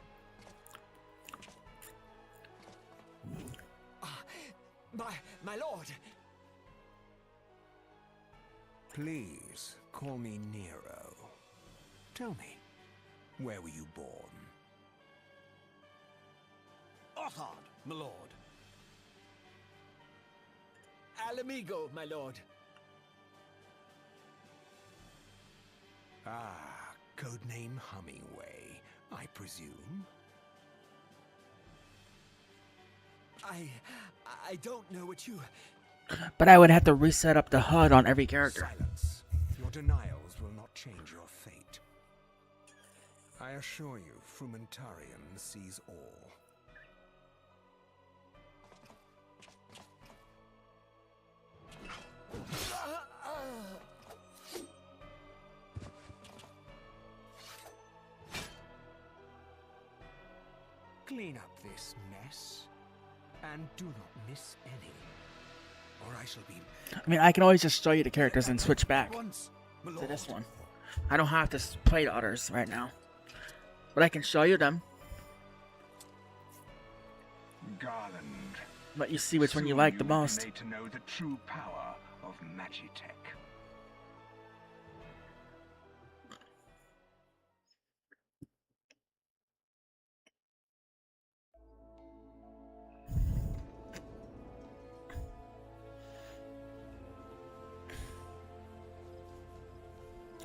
S9: My lord!
S7: Please, call me Nero. Tell me, where were you born?
S9: Othard, my lord. Alamigo, my lord.
S7: Ah, codename Hummingway, I presume?
S9: I don't know what you...
S1: But I would have to reset up the HUD on every character.
S7: Silence. Your denials will not change your fate. I assure you, Frumentarian sees all. Clean up this mess, and do not miss any, or I shall be...
S1: I mean, I can always just show you the characters and switch back
S7: Once, my
S1: to
S7: lord.
S1: this one. I don't have to play the others right now. But I can show you them.
S8: Garland.
S1: Let you see which one you
S8: Soon
S1: like the
S8: will be
S1: most.
S8: made to know the true power of Magitech.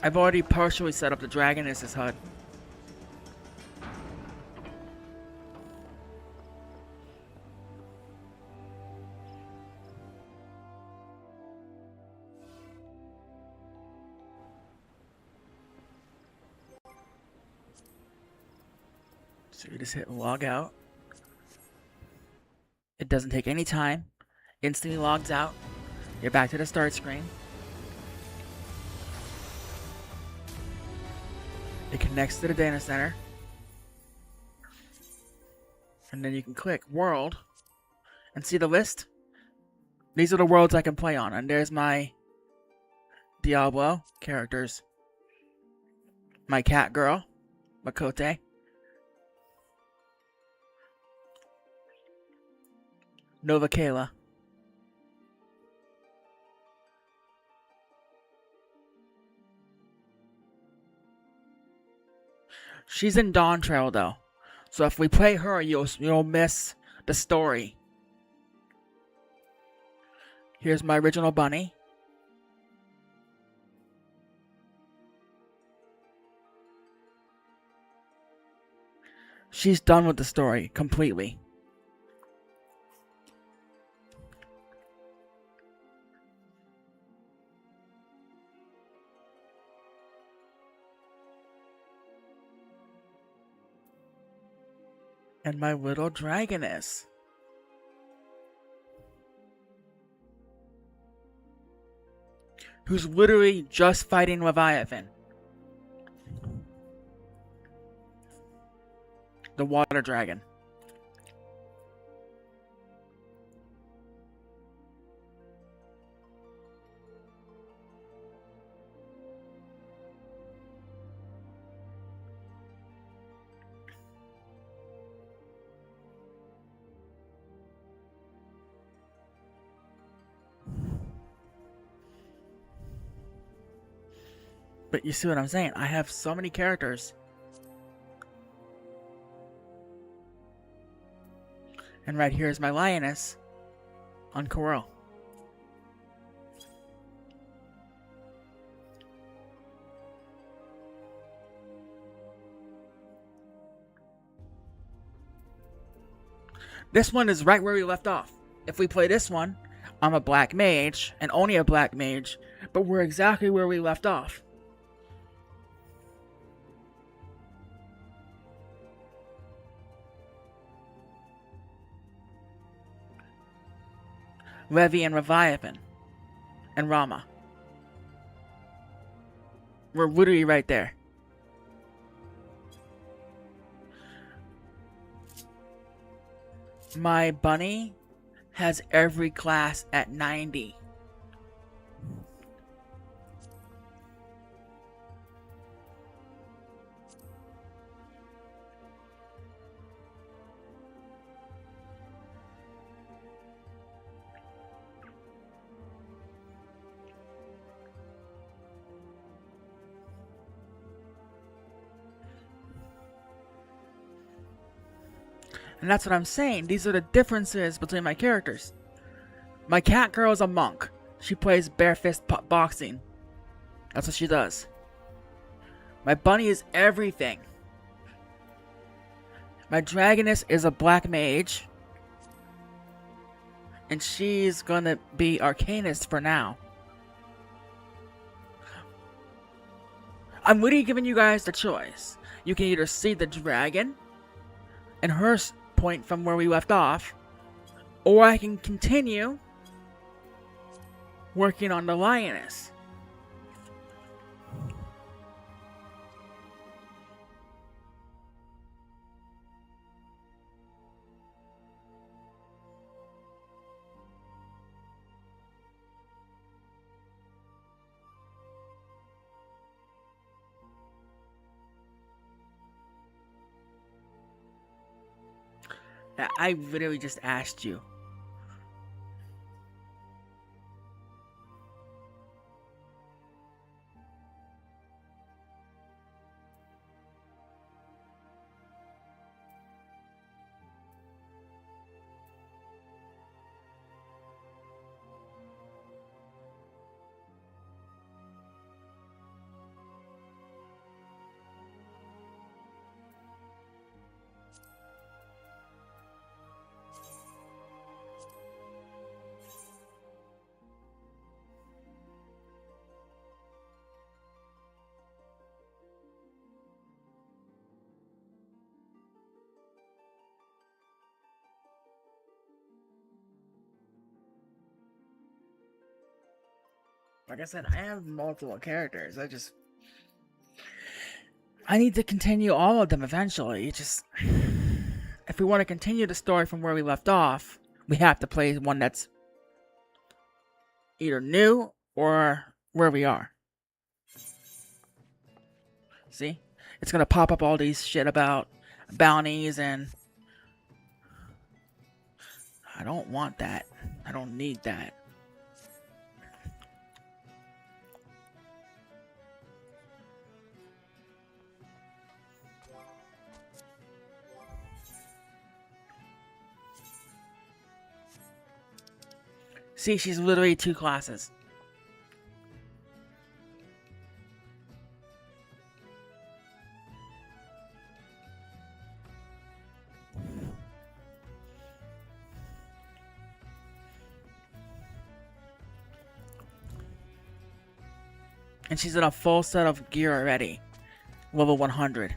S1: I've already partially set up the dragon as his HUD. So you just hit log out. It doesn't take any time. Instantly logs out. You're back to the start screen. It connects to the data center. And then you can click world and see the list. These are the worlds I can play on. And there's my Diablo characters. My cat girl, Makote. Nova Kayla. She's in Dawn Trail though, so if we play her, you'll miss the story. Here's my original bunny. She's done with the story completely. And my little dragoness. Who's literally just fighting Leviathan. The water dragon. But you see what I'm saying? I have so many characters. And right here is my lioness on Corel. This one is right where we left off. If we play this one, I'm a black mage, and only a black mage, but we're exactly where we left off. Levi and Leviathan. And Rama. We're literally right there. My bunny has every class at 90. And that's what I'm saying. These are the differences between my characters. My cat girl is a monk. She plays bare fist boxing. That's what she does. My bunny is everything. My dragoness is a black mage. And she's gonna be arcanist for now. I'm really giving you guys the choice. You can either see the dragon and her point from where we left off, or I can continue working on the lioness. I literally just asked you. Like I said, I have multiple characters. I need to continue all of them eventually. If we want to continue the story from where we left off, we have to play one that's either new or where we are. See? It's gonna pop up all these shit about bounties, and I don't want that. I don't need that. See, she's literally 2 classes. And she's in a full set of gear already. Level 100.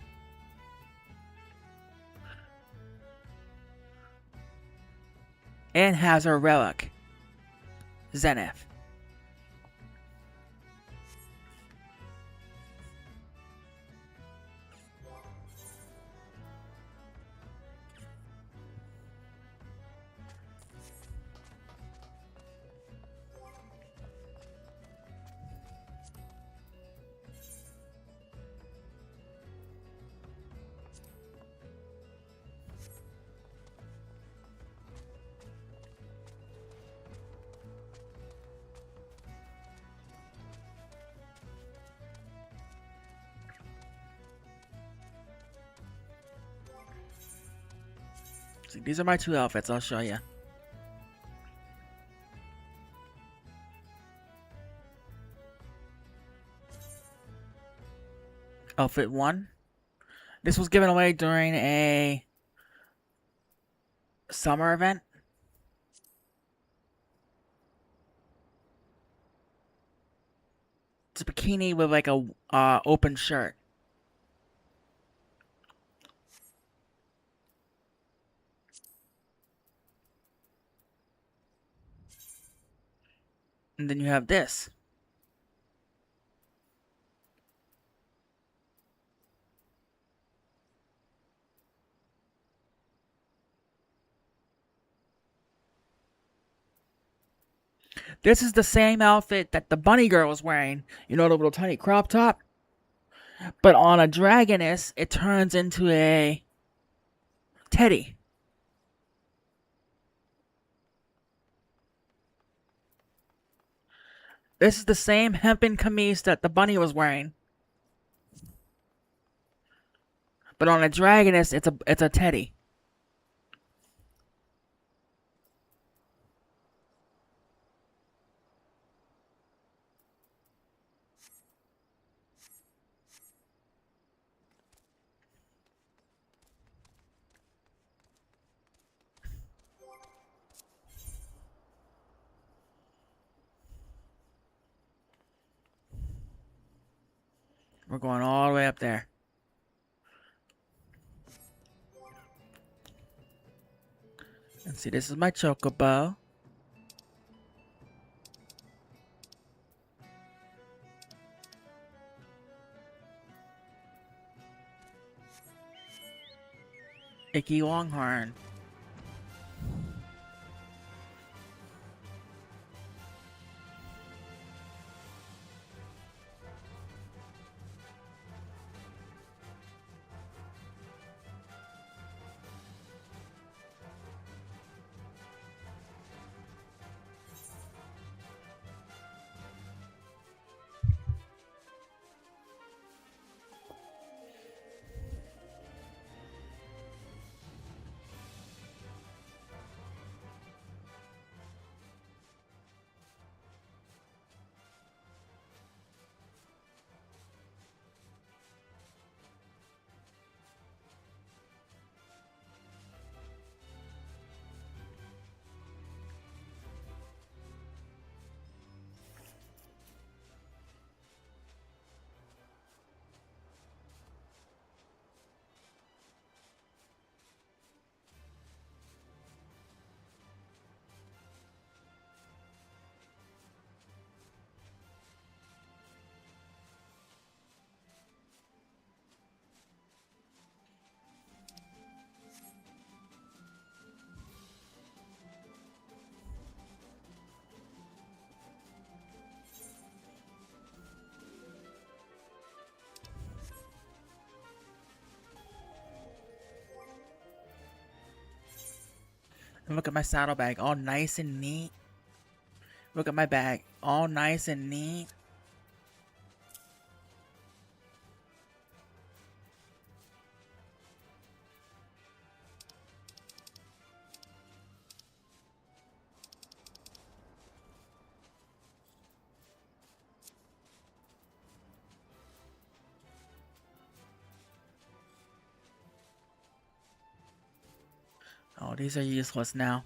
S1: And has her relic. Zenith. See, these are my 2 outfits. I'll show you. Outfit 1. This was given away during a summer event. It's a bikini with like a open shirt. And then you have this. This is the same outfit that the bunny girl was wearing. You know, the little tiny crop top? But on a dragoness, it turns into a teddy. This is the same hempen camise that the bunny was wearing. But on a dragoness, it's a teddy. We're going all the way up there. And see, this is my chocobo. Icky Longhorn. And look at my saddlebag, all nice and neat. Look at my bag, all nice and neat. Oh, these are useless now.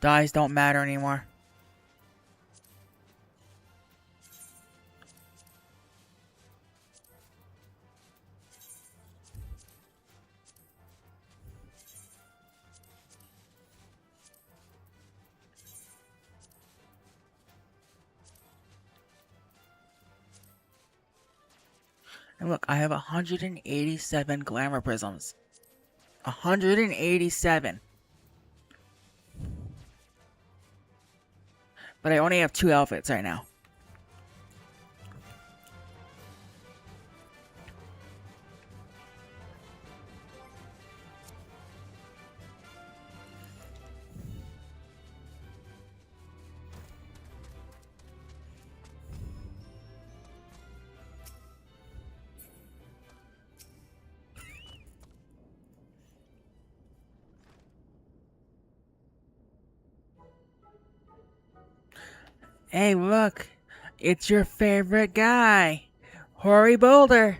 S1: Dies don't matter anymore. And look, I have 187 glamour prisms. 187. But I only have 2 outfits right now. Hey, look. It's your favorite guy. Hoary Boulder.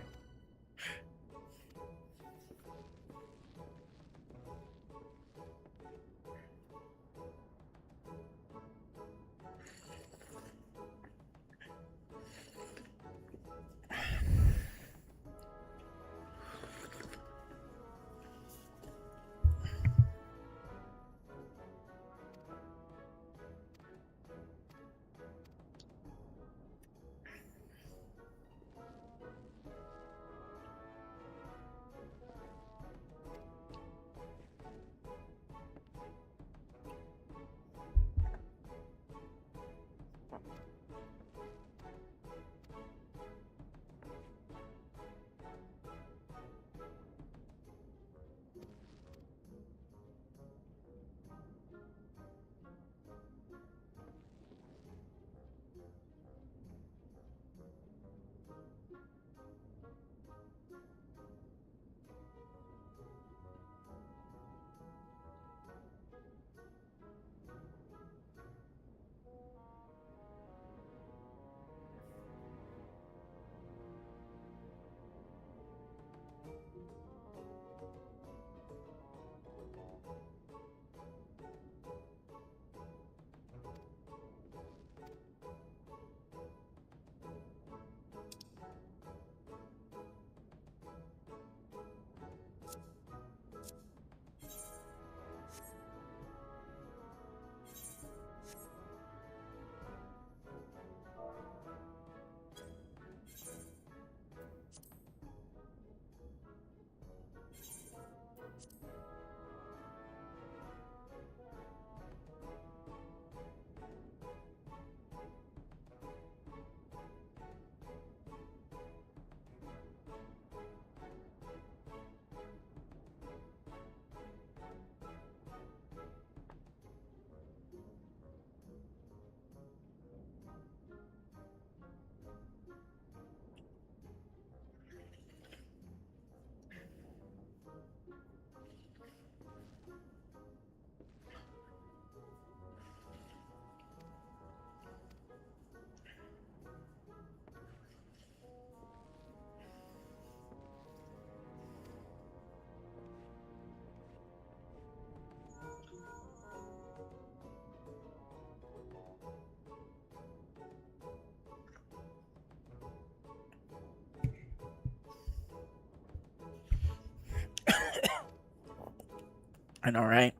S1: I know, right?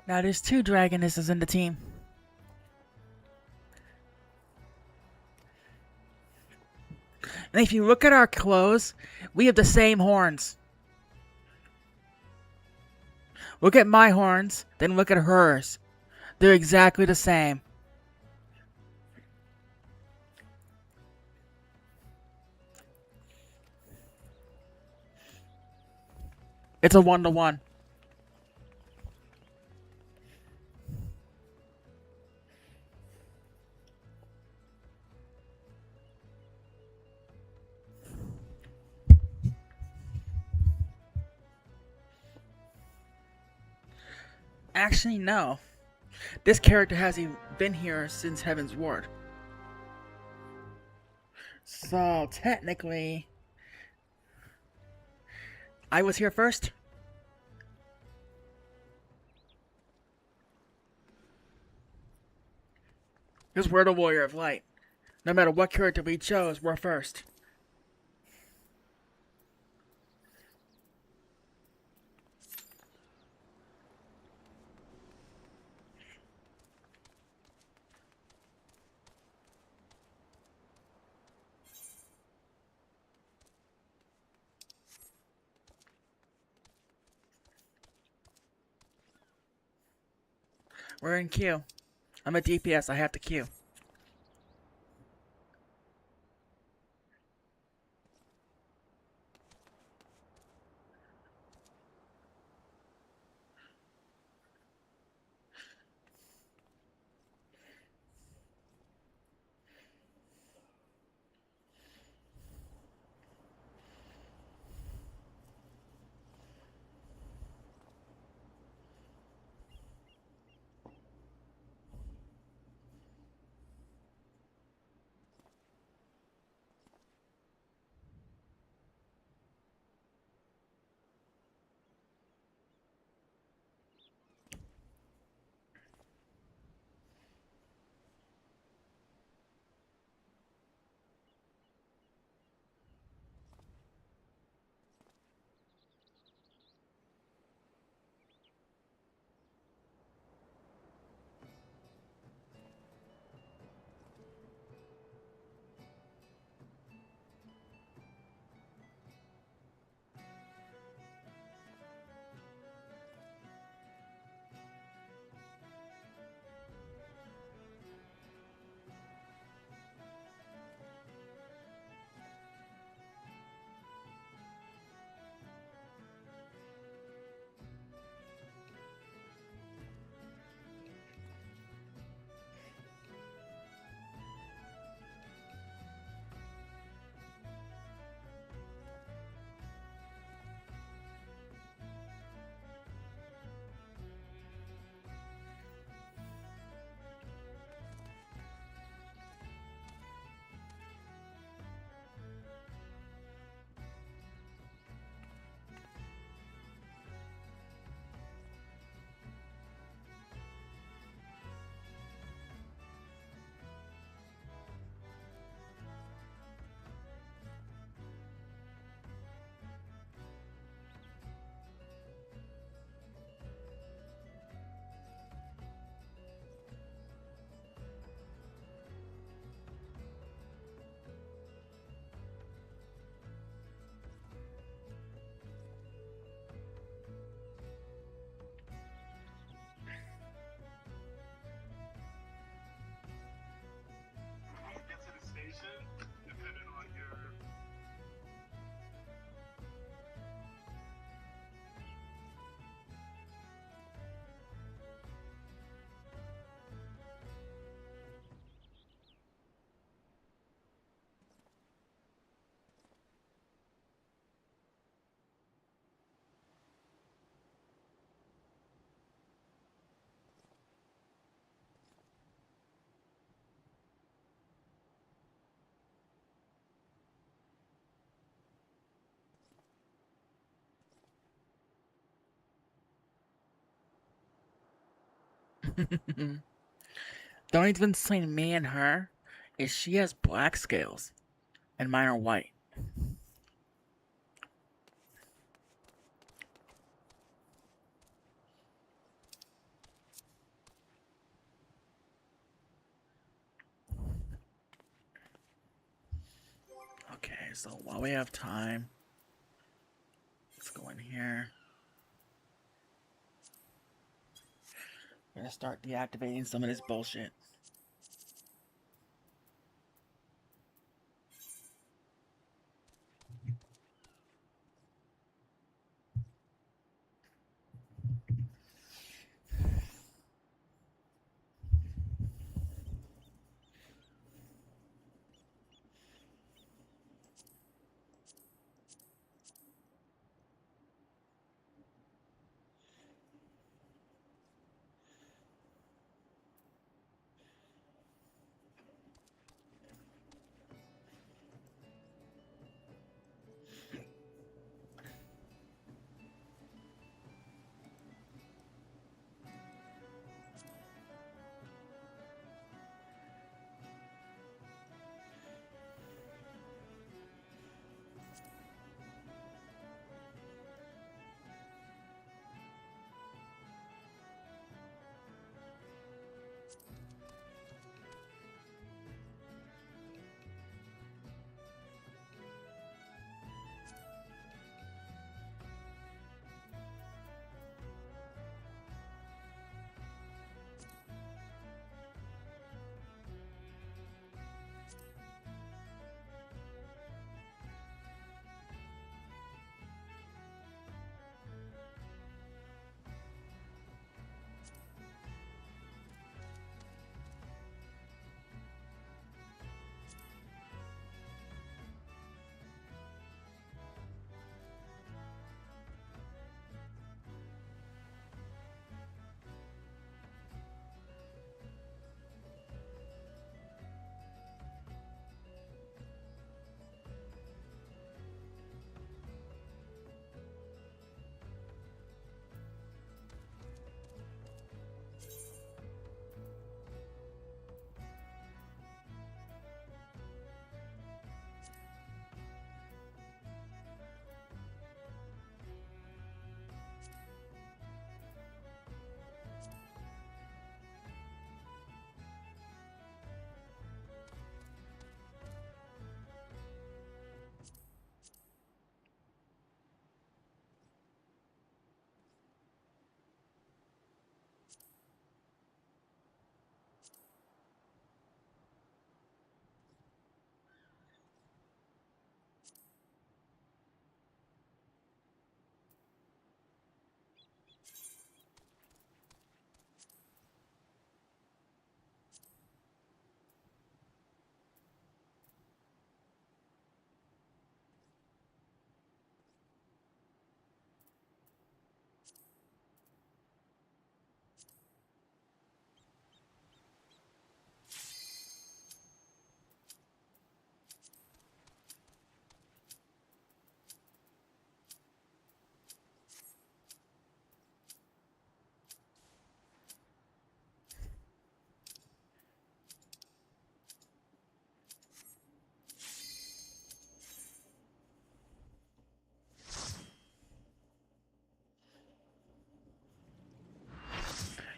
S1: Now there's 2 dragonesses in the team. And if you look at our clothes, we have the same horns. Look at my horns, then look at hers. They're exactly the same. It's a 1-to-1. Actually, no. This character hasn't been here since Heaven's Ward. So, technically, I was here first. Because we're the Warrior of Light. No matter what character we chose, we're first. We're in queue. I'm a DPS, I have to queue. The only difference between me and her is she has black scales and mine are white. Okay, so while we have time, let's go in here. I'm gonna start deactivating some of this bullshit.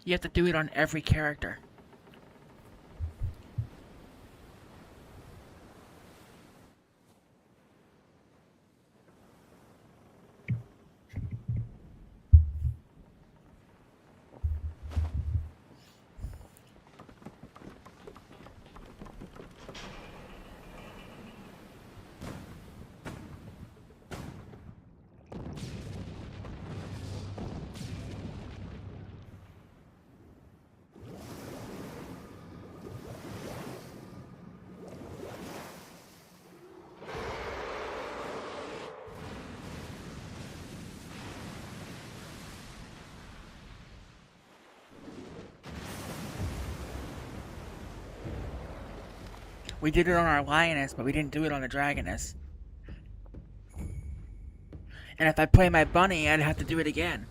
S1: You have to do it on every character. We did it on our lioness, but we didn't do it on the dragoness. And if I play my bunny, I'd have to do it again.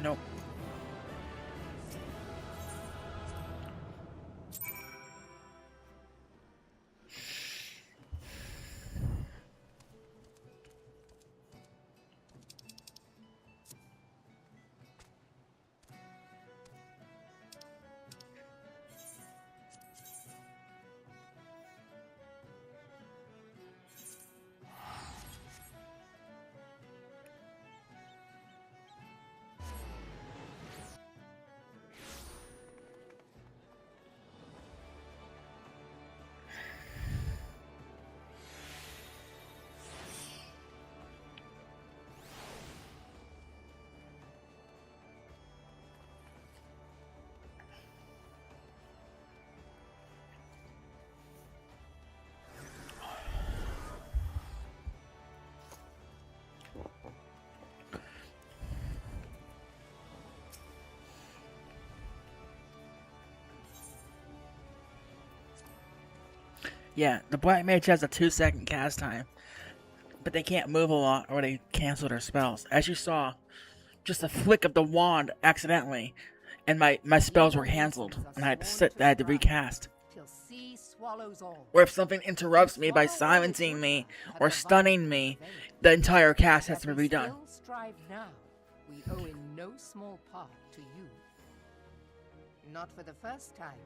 S1: Nope. Yeah, the Black Mage has a 2-second cast time, but they can't move a lot or they cancel their spells. As you saw, just a flick of the wand accidentally, and my spells were cancelled, and I had to recast. Or if something interrupts me by silencing me or stunning me, the entire cast has to be redone.
S2: We owe in no small part to you. Not for the first time,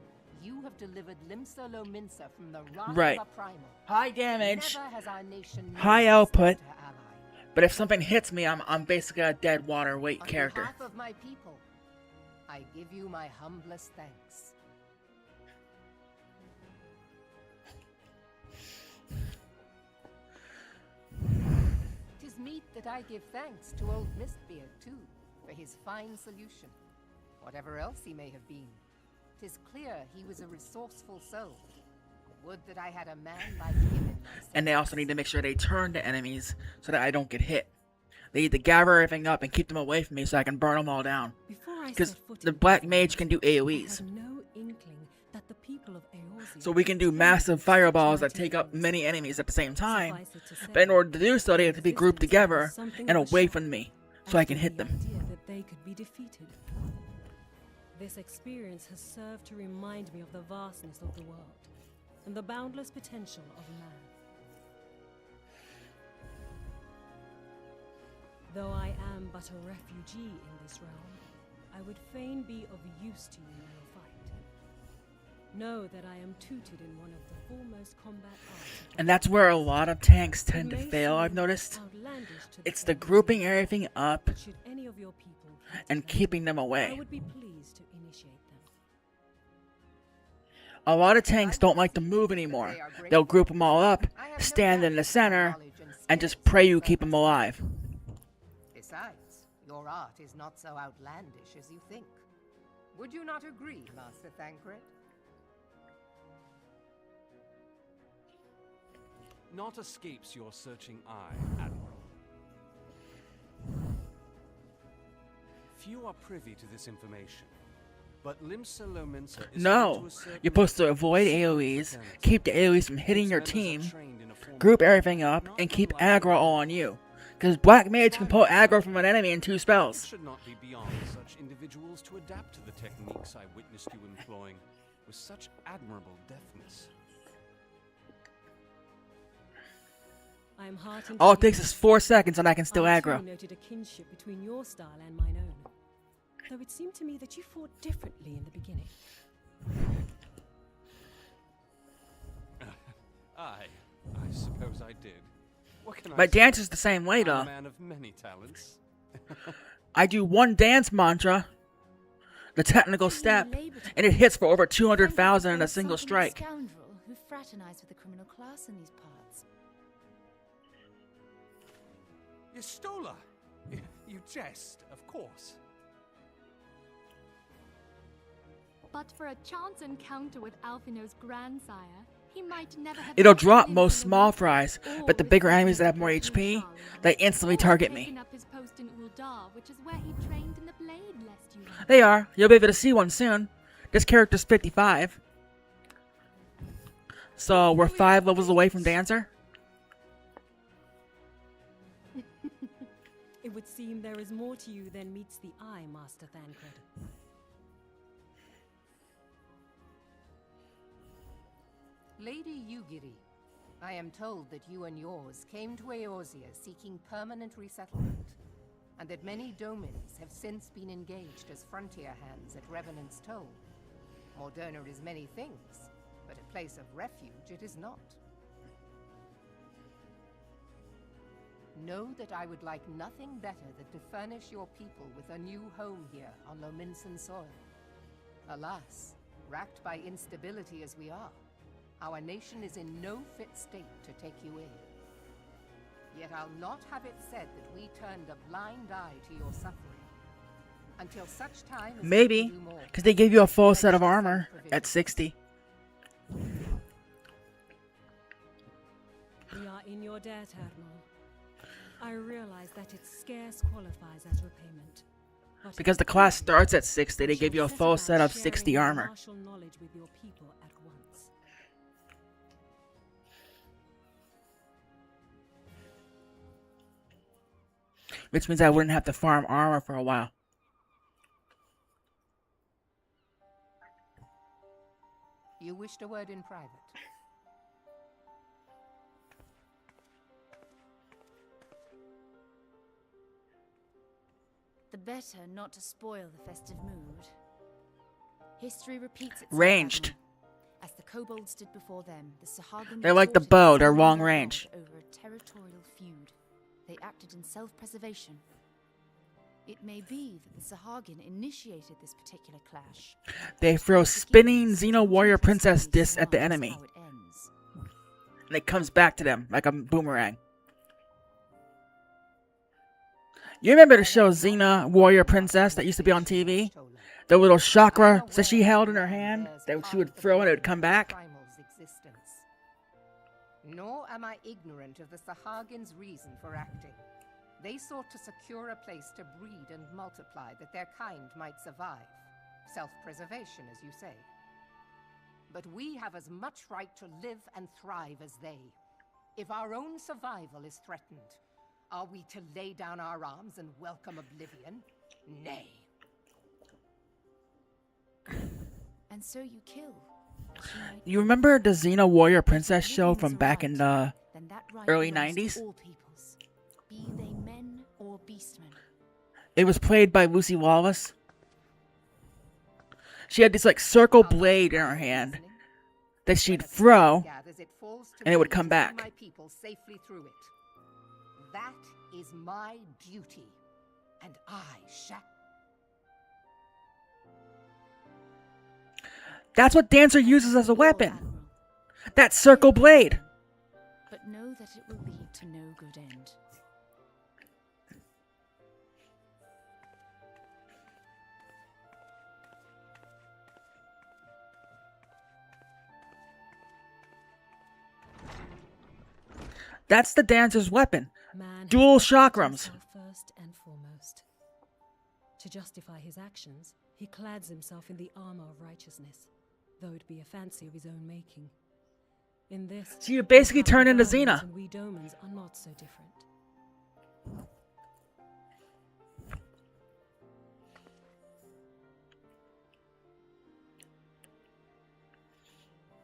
S2: you have delivered Limsa Lominsa from the wrath of a primal.
S1: High damage,
S2: Never has our nation
S1: high output,
S2: her ally.
S1: but if something hits me, I'm basically a dead water weight
S2: On
S1: character.
S2: behalf of my people, I give you my humblest thanks. Tis meet that I give thanks to old Mistbeard, too, for his fine solution. Whatever else he may have been, 'tis clear he was a resourceful soul. Would that I had a man like him in my service.
S1: And they also need to make sure they turn to enemies so that I don't get hit. They need to gather everything up and keep them away from me so I can burn them all down. Because the Black Mage can do AoEs. So we can do massive fireballs that take up many enemies at the same time. But in order to do so, they have to be grouped together and away from me so I can hit them.
S10: This experience has served to remind me of the vastness of the world and the boundless potential of man. Though I am but a refugee in this realm, I would fain be of use to you in your fight. Know that I am tutored in one of the foremost combat arts.
S1: And that's where a lot of tanks tend to fail, I've noticed. It's the grouping everything up and keeping them away.
S10: I would be pleased to initiate them.
S1: A lot of tanks don't like to move anymore. They'll group them all up, stand in the center, and just pray you keep them alive.
S2: Besides, your art is not so outlandish as you think. Would you not agree, Master Thancred?
S11: Naught escapes your searching eye, Admiral. Few are privy to this information, but Limsa Lominsa is
S1: No, you're supposed to avoid AoEs, keep the AoEs from hitting your team, group everything up, and keep aggro all on you. Because Black Mage can pull aggro from an enemy in 2 spells.
S11: It should not be beyond such individuals to adapt to the techniques I witnessed you employing with such admirable deftness.
S10: I am heartened.
S1: All it takes is 4 seconds and I can still
S10: I
S1: aggro.
S10: too noted a kinship between your style and mine own. Though it seemed to me that you fought differently in the beginning.
S11: I suppose I did. What can
S1: My
S11: I say?
S1: dance is the same way
S11: I'm
S1: though.
S11: a man of many talents.
S1: I do one dance mantra, the technical step, and it hits for over 200,000 in a single strike.
S4: Scoundrel who fraternized with the criminal class in these parts.
S7: Yestola! You jest, of course.
S12: But for a chance encounter with Alphino's grandsire, he might never have.
S1: It'll drop most small fries, but the bigger enemies that have more HP, they instantly target me.
S12: Taken up his post in Uldar, which is where he trained in the blade, lest you.
S1: They are. You'll be able to see one soon. This character's 55. So we're 5 levels away from Dancer?
S10: It would seem there is more to you than meets the eye, Master Thancred.
S2: Lady Yugiri, I am told that you and yours came to Eorzea seeking permanent resettlement, and that many domins have since been engaged as frontier hands at Revenant's Toll. Morderna is many things, but a place of refuge it is not. Know that I would like nothing better than to furnish your people with a new home here on Lominsan soil. Alas, racked by instability as we are, our nation is in no fit state to take you in. Yet I'll not have it said that we turned a blind eye to your suffering. Until such time as
S1: Maybe, because they gave you a full set of armor at 60.
S10: We are in your debt, Admiral. I realize that it scarce qualifies as repayment.
S1: Because the class starts at 60, they give you a full set of 60 armor.
S10: Martial knowledge with your people at once.
S1: Which means I wouldn't have to farm armor for a while.
S2: You wished a word in private.
S13: The better not to spoil the festive mood. History repeats itself.
S1: Ranged.
S13: As the kobolds did before them, the Sahagin
S1: They're like the
S13: resorted
S1: bow,
S13: to
S1: they're
S13: summon
S1: long
S13: their
S1: range.
S13: god over a territorial feud. They acted in self-preservation. It may be that the Sahagin initiated this particular clash.
S1: They throw spinning Xeno Warrior Princess discs at the enemy. And it comes back to them like a boomerang. You remember the show Xena Warrior Princess that used to be on TV? The little chakra that she held in her hand that she would throw and it would come back?
S2: Nor am I ignorant of the Sahagin's reason for acting. They sought to secure a place to breed and multiply that their kind might survive. Self-preservation, as you say. But we have as much right to live and thrive as they. If our own survival is threatened, are we to lay down our arms and welcome oblivion? Nay.
S13: And so you kill.
S1: You remember the Xena Warrior Princess show from back in the early 90s?
S13: Be they men or beastmen.
S1: It was played by Lucy Lawless. She had this like circle blade in her hand that she'd throw and it would come back.
S2: My people safely through it. That is my duty, and I shall.
S1: That's what Dancer uses as a weapon. That circle blade.
S13: But know that it will lead to no good end.
S1: That's the Dancer's weapon.
S10: Man
S1: Dual
S10: has
S1: chakrams.
S10: first and foremost. To justify his actions, he clads himself in the armor of righteousness, though it be a fancy of his own making. In this,
S1: So you basically
S10: the
S1: turn into
S10: Guardians
S1: Xena.
S10: and we Domans are not so different.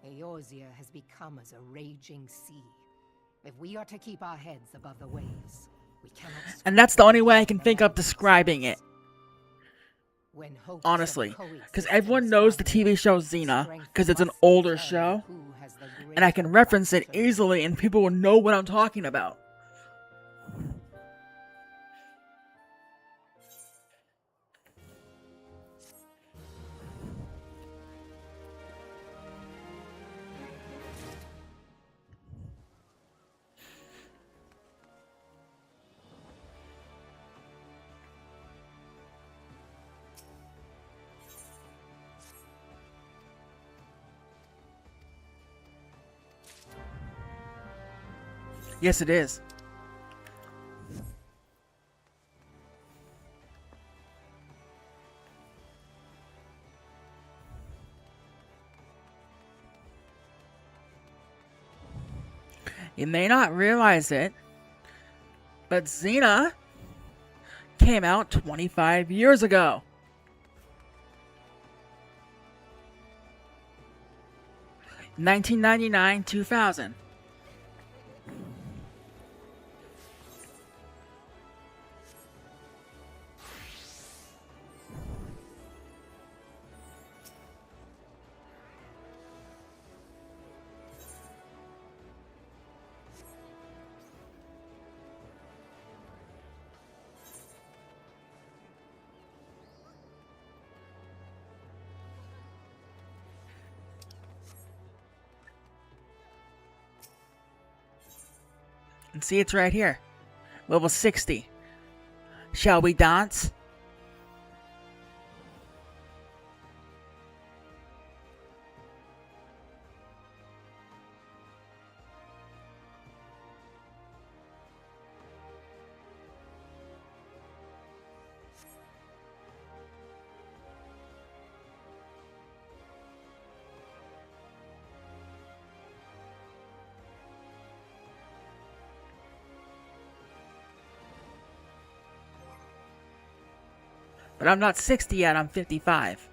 S2: Eorzea has become as a raging sea. If we are to keep our heads above the waves, we cannot.
S1: And that's the only way I can think of describing it.
S2: When hopes
S1: Honestly.
S2: of
S1: Because
S2: coexistence
S1: everyone knows the TV show Xena, because it's an older show. And I can reference it easily and people will know what I'm talking about. Yes, it is. You may not realize it, but Xena came out 25 years ago. $1999-2000. And see, it's right here. Level 60. Shall we dance? But I'm not 60 yet, I'm 55.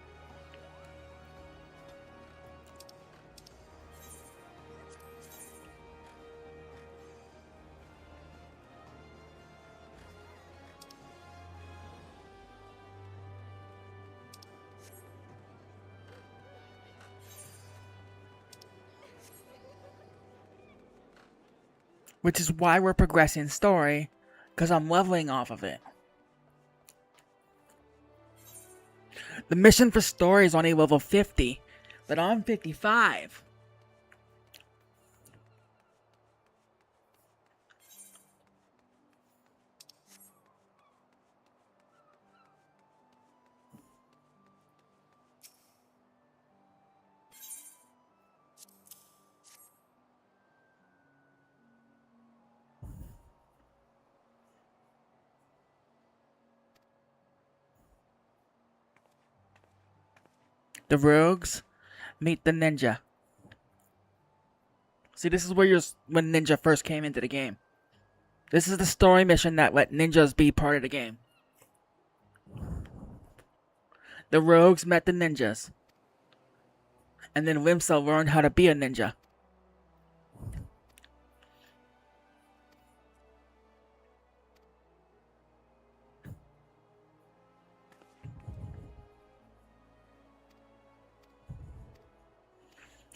S1: Which is why we're progressing story, because I'm leveling off of it. The mission for story is only level 50, but I'm 55. The rogues meet the ninja. See, this is where when ninja first came into the game. This is the story mission that let ninjas be part of the game. The rogues met the ninjas. And then Limsa learned how to be a ninja.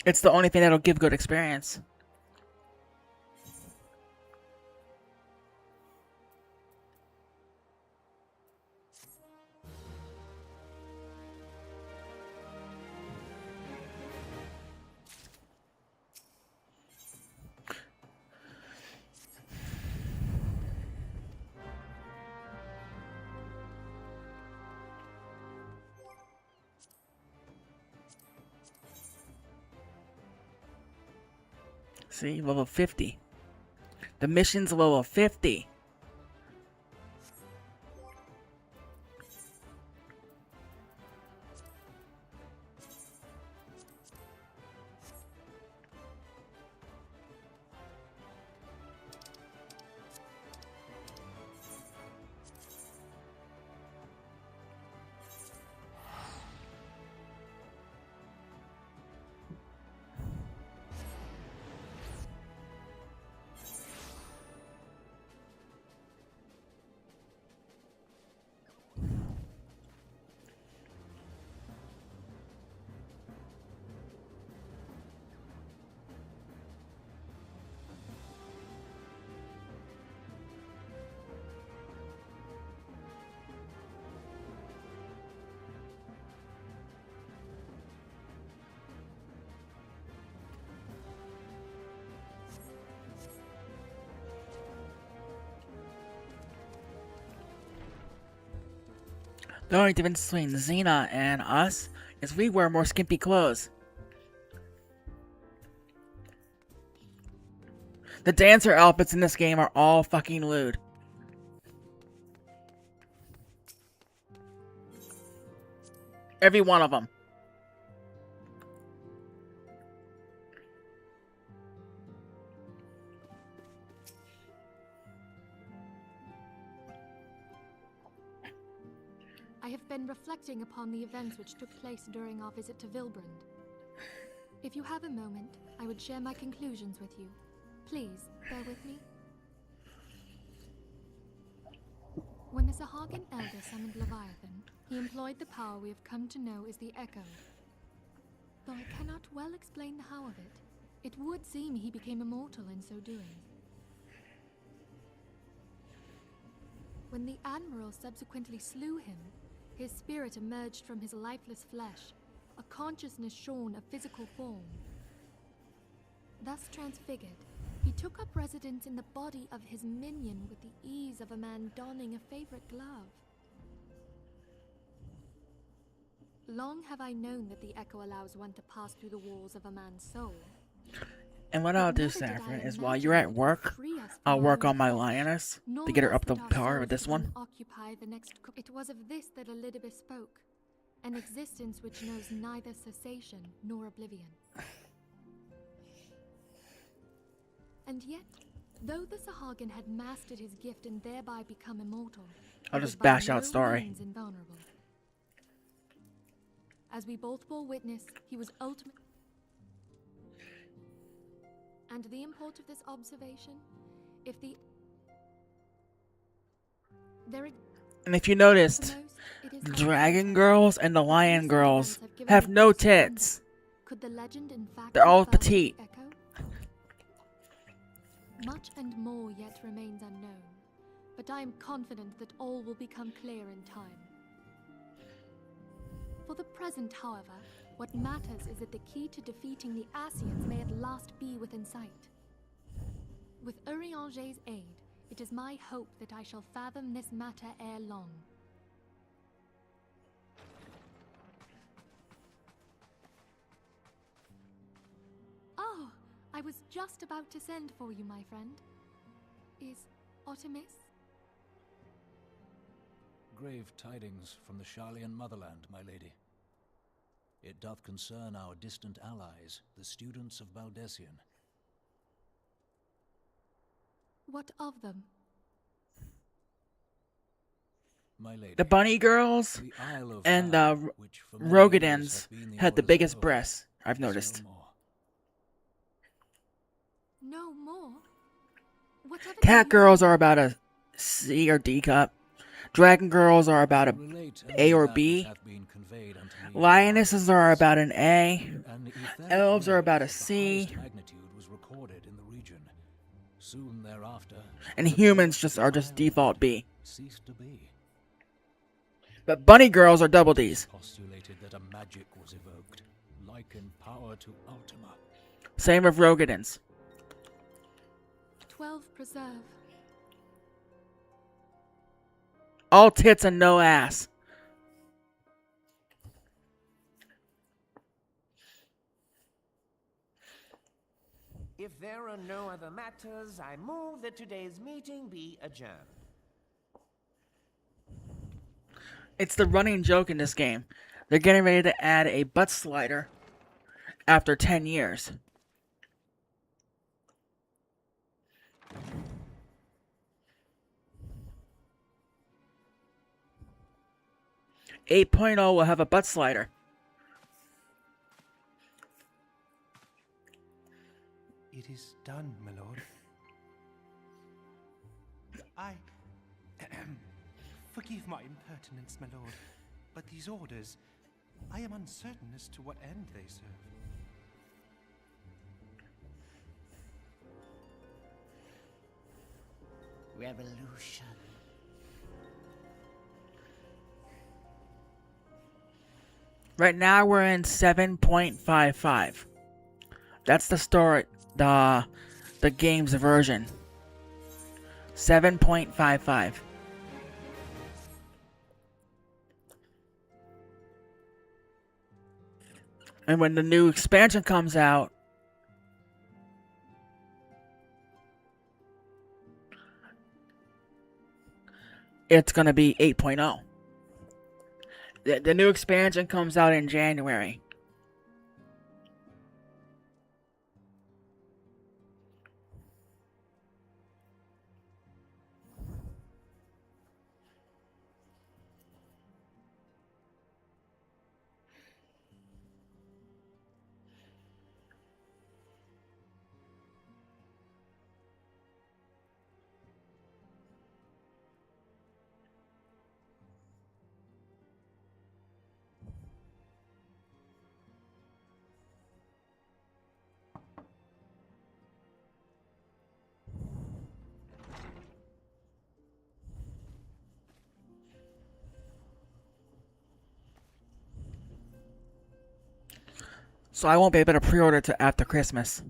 S1: It's the only thing that'll give good experience. See, level 50. The mission's level 50. The only difference between Xena and us is we wear more skimpy clothes. The dancer outfits in this game are all fucking lewd. Every one of them.
S12: have been reflecting upon the events which took place during our visit to Vilbrand. If you have a moment, I would share my conclusions with you. Please, bear with me. When the Sahagin Elder summoned Leviathan, he employed the power we have come to know as the Echo. Though I cannot well explain the how of it, it would seem he became immortal in so doing. When the Admiral subsequently slew him, his spirit emerged from his lifeless flesh, a consciousness shorn of physical form. Thus transfigured, he took up residence in the body of his minion with the ease of a man donning a favorite glove. Long have I known that the Echo allows one to pass through the walls of a man's soul.
S1: And what I'll do, Saffron, is while you're at work, I'll work on my lioness to get her up to par with this one.
S12: It was of this that Elidibus spoke, an existence which knows neither cessation nor oblivion. And yet, though the Sahagin had mastered his gift and thereby become immortal,
S1: I'll just bash out story.
S12: Invulnerable. As we both bore witness, he was ultimate. And the import of this observation, if the...
S1: And if you noticed, the dragon girls and the lion girls have no tits.
S12: Could the legend in fact
S1: They're all petite.
S12: Much and more yet remains unknown, but I am confident that all will become clear in time. For the present, however, what matters is that the key to defeating the Asians may at last be within sight. With Urianger's aid, it is my hope that I shall fathom this matter ere long. Oh, I was just about to send for you, my friend. Is Artemis?
S14: Grave tidings from the Sharlayan motherland, my lady. It doth concern our distant allies, the students of Baldessian.
S12: What of them?
S14: My lady,
S1: The bunny girls and the Rogadins had the biggest breasts, I've noticed.
S12: No more? Whatever
S1: Cat girls are about a C or D cup. Dragon girls are about a A or B. Lionesses are about an A. Elves are about a C. And humans are just default B. But bunny girls are double Ds.
S14: Postulated that a magic was evoked, like in power to Ultima.
S1: Same with Rogadins.
S12: 12 preserve.
S1: All tits and no ass.
S9: If there are no other matters, I move that today's meeting be adjourned.
S1: It's the running joke in this game. They're getting ready to add a butt slider after 10 years. .8 will have a butt slider.
S15: It is done, my lord. I... Forgive my impertinence, my lord, but these orders, I am uncertain as to what end they serve.
S9: Revolution.
S1: Right now we're in 7.55. That's the story, the game's version. 7.55. And when the new expansion comes out, it's going to be 8.0. The new expansion comes out in January. So I won't be able to pre-order till after Christmas.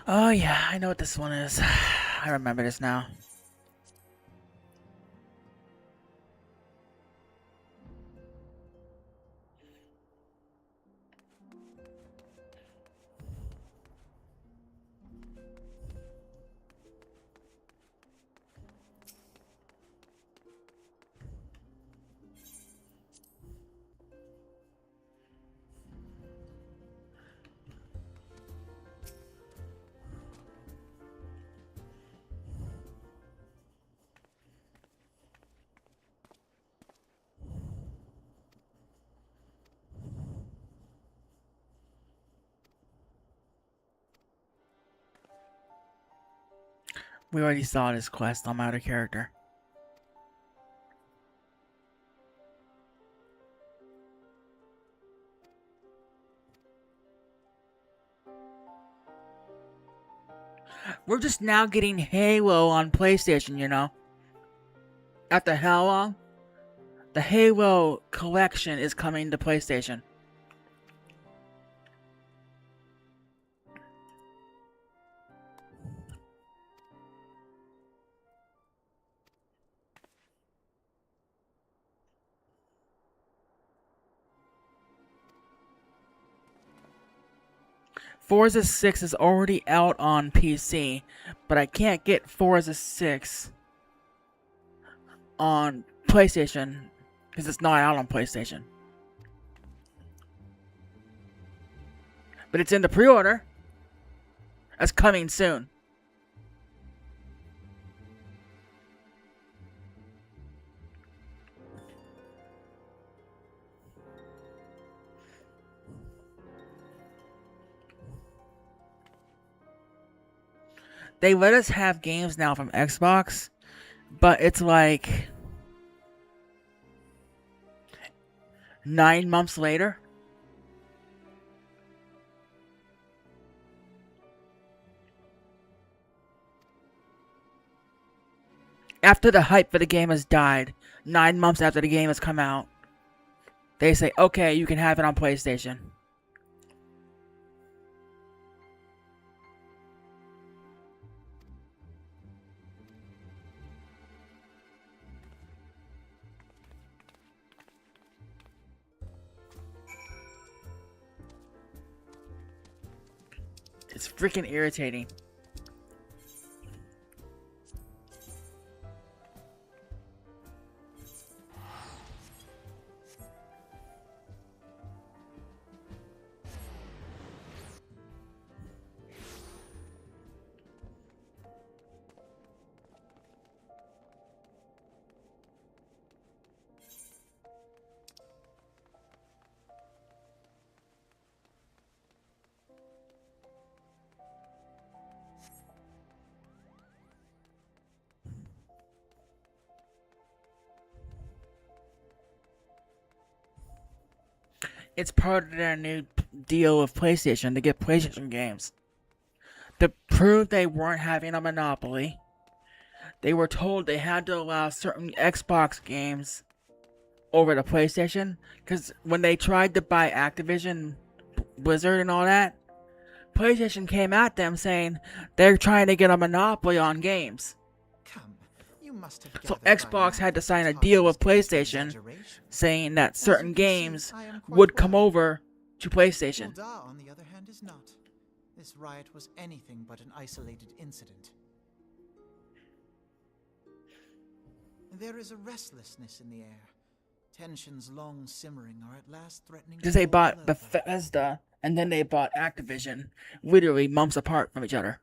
S1: Oh yeah, I know what this one is. I remember this now. We already saw this quest on my other character. We're just now getting Halo on PlayStation, you know? After how long? The Halo collection is coming to PlayStation. Forza 6 is already out on PC, but I can't get Forza 6 on PlayStation because it's not out on PlayStation. But it's in the pre-order. That's coming soon. They let us have games now from Xbox, but it's like 9 months later. After the hype for the game has died, 9 months after the game has come out, they say, okay, you can have it on PlayStation. It's freaking irritating. It's part of their new deal with PlayStation to get PlayStation games. To prove they weren't having a monopoly, they were told they had to allow certain Xbox games over to PlayStation, because when they tried to buy Activision Blizzard and all that, PlayStation came at them saying they're trying to get a monopoly on games.
S15: You must have
S1: So
S15: gathered by
S1: Xbox
S15: now
S1: had to
S15: that
S1: sign a
S15: this
S1: deal with
S15: Tarsus case is
S1: PlayStation
S15: exaggeration.
S1: saying that
S15: As
S1: certain
S15: you can see,
S1: games
S15: I am quite
S1: would come
S15: well.
S1: over to PlayStation.
S16: Ul'dah, on the other hand, is not. This riot was anything but an isolated incident. There is a restlessness in the air. Tensions long simmering are at last threatening
S1: Because
S16: to
S1: they
S16: boil
S1: bought
S16: over.
S1: Bethesda and then they bought Activision, literally months apart from each other.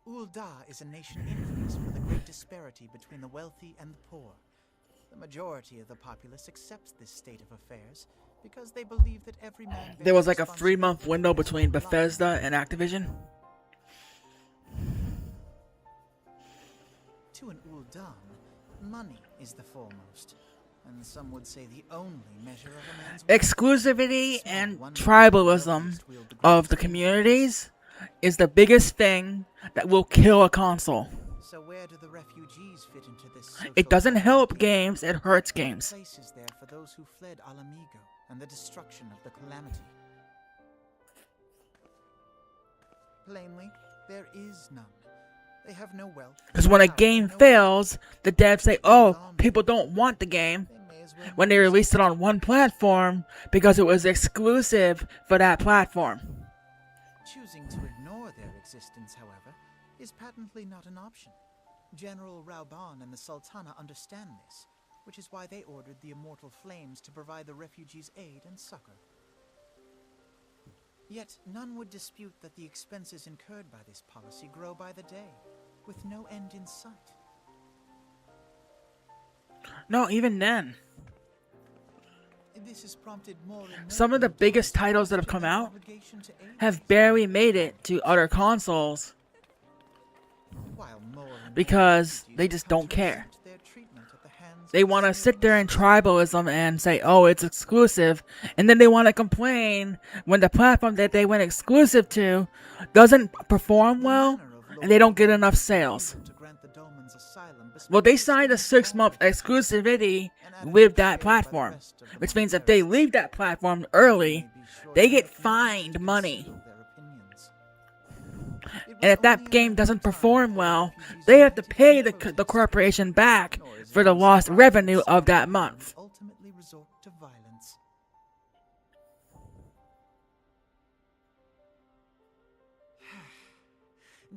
S16: Ul'dah is a nation infamous for the great disparity between the wealthy and the poor. The majority of the populace accepts this state of affairs because they believe that every man
S1: There was like a
S16: bears
S1: 3-month window between Bethesda and Activision.
S16: To an Ul'dah, money is the foremost, and some would say the only measure of a man's worth.
S1: Exclusivity and tribalism of the communities is the biggest thing that will kill a console.
S16: So where do the refugees fit into this social
S1: It doesn't help
S16: hierarchy?
S1: games, it hurts games.
S16: What place is there for those who fled Alamigo and the destruction of the Calamity? Plainly, there is none. They have no wealth.
S1: Because when a game fails, the devs say, oh, people don't want the game, when they released it on one platform because it was exclusive for that platform.
S16: Choosing to ignore their existence, however, is patently not an option. General Rauban and the Sultana understand this, which is why they ordered the Immortal Flames to provide the refugees aid and succor. Yet none would dispute that the expenses incurred by this policy grow by the day, with no end in sight.
S1: No, even then.
S16: This has prompted more and more
S1: Some of the biggest titles that have come out have barely made it to other consoles because they just don't care. They want to sit there in tribalism and say, oh, it's exclusive, and then they want to complain when the platform that they went exclusive to doesn't perform well and they don't get enough sales. Well, they signed a 6-month exclusivity with that platform, which means if they leave that platform early, they get fined money. And if that game doesn't perform well, they have to pay the corporation back for the lost revenue of that month.
S16: ultimately resort to violence.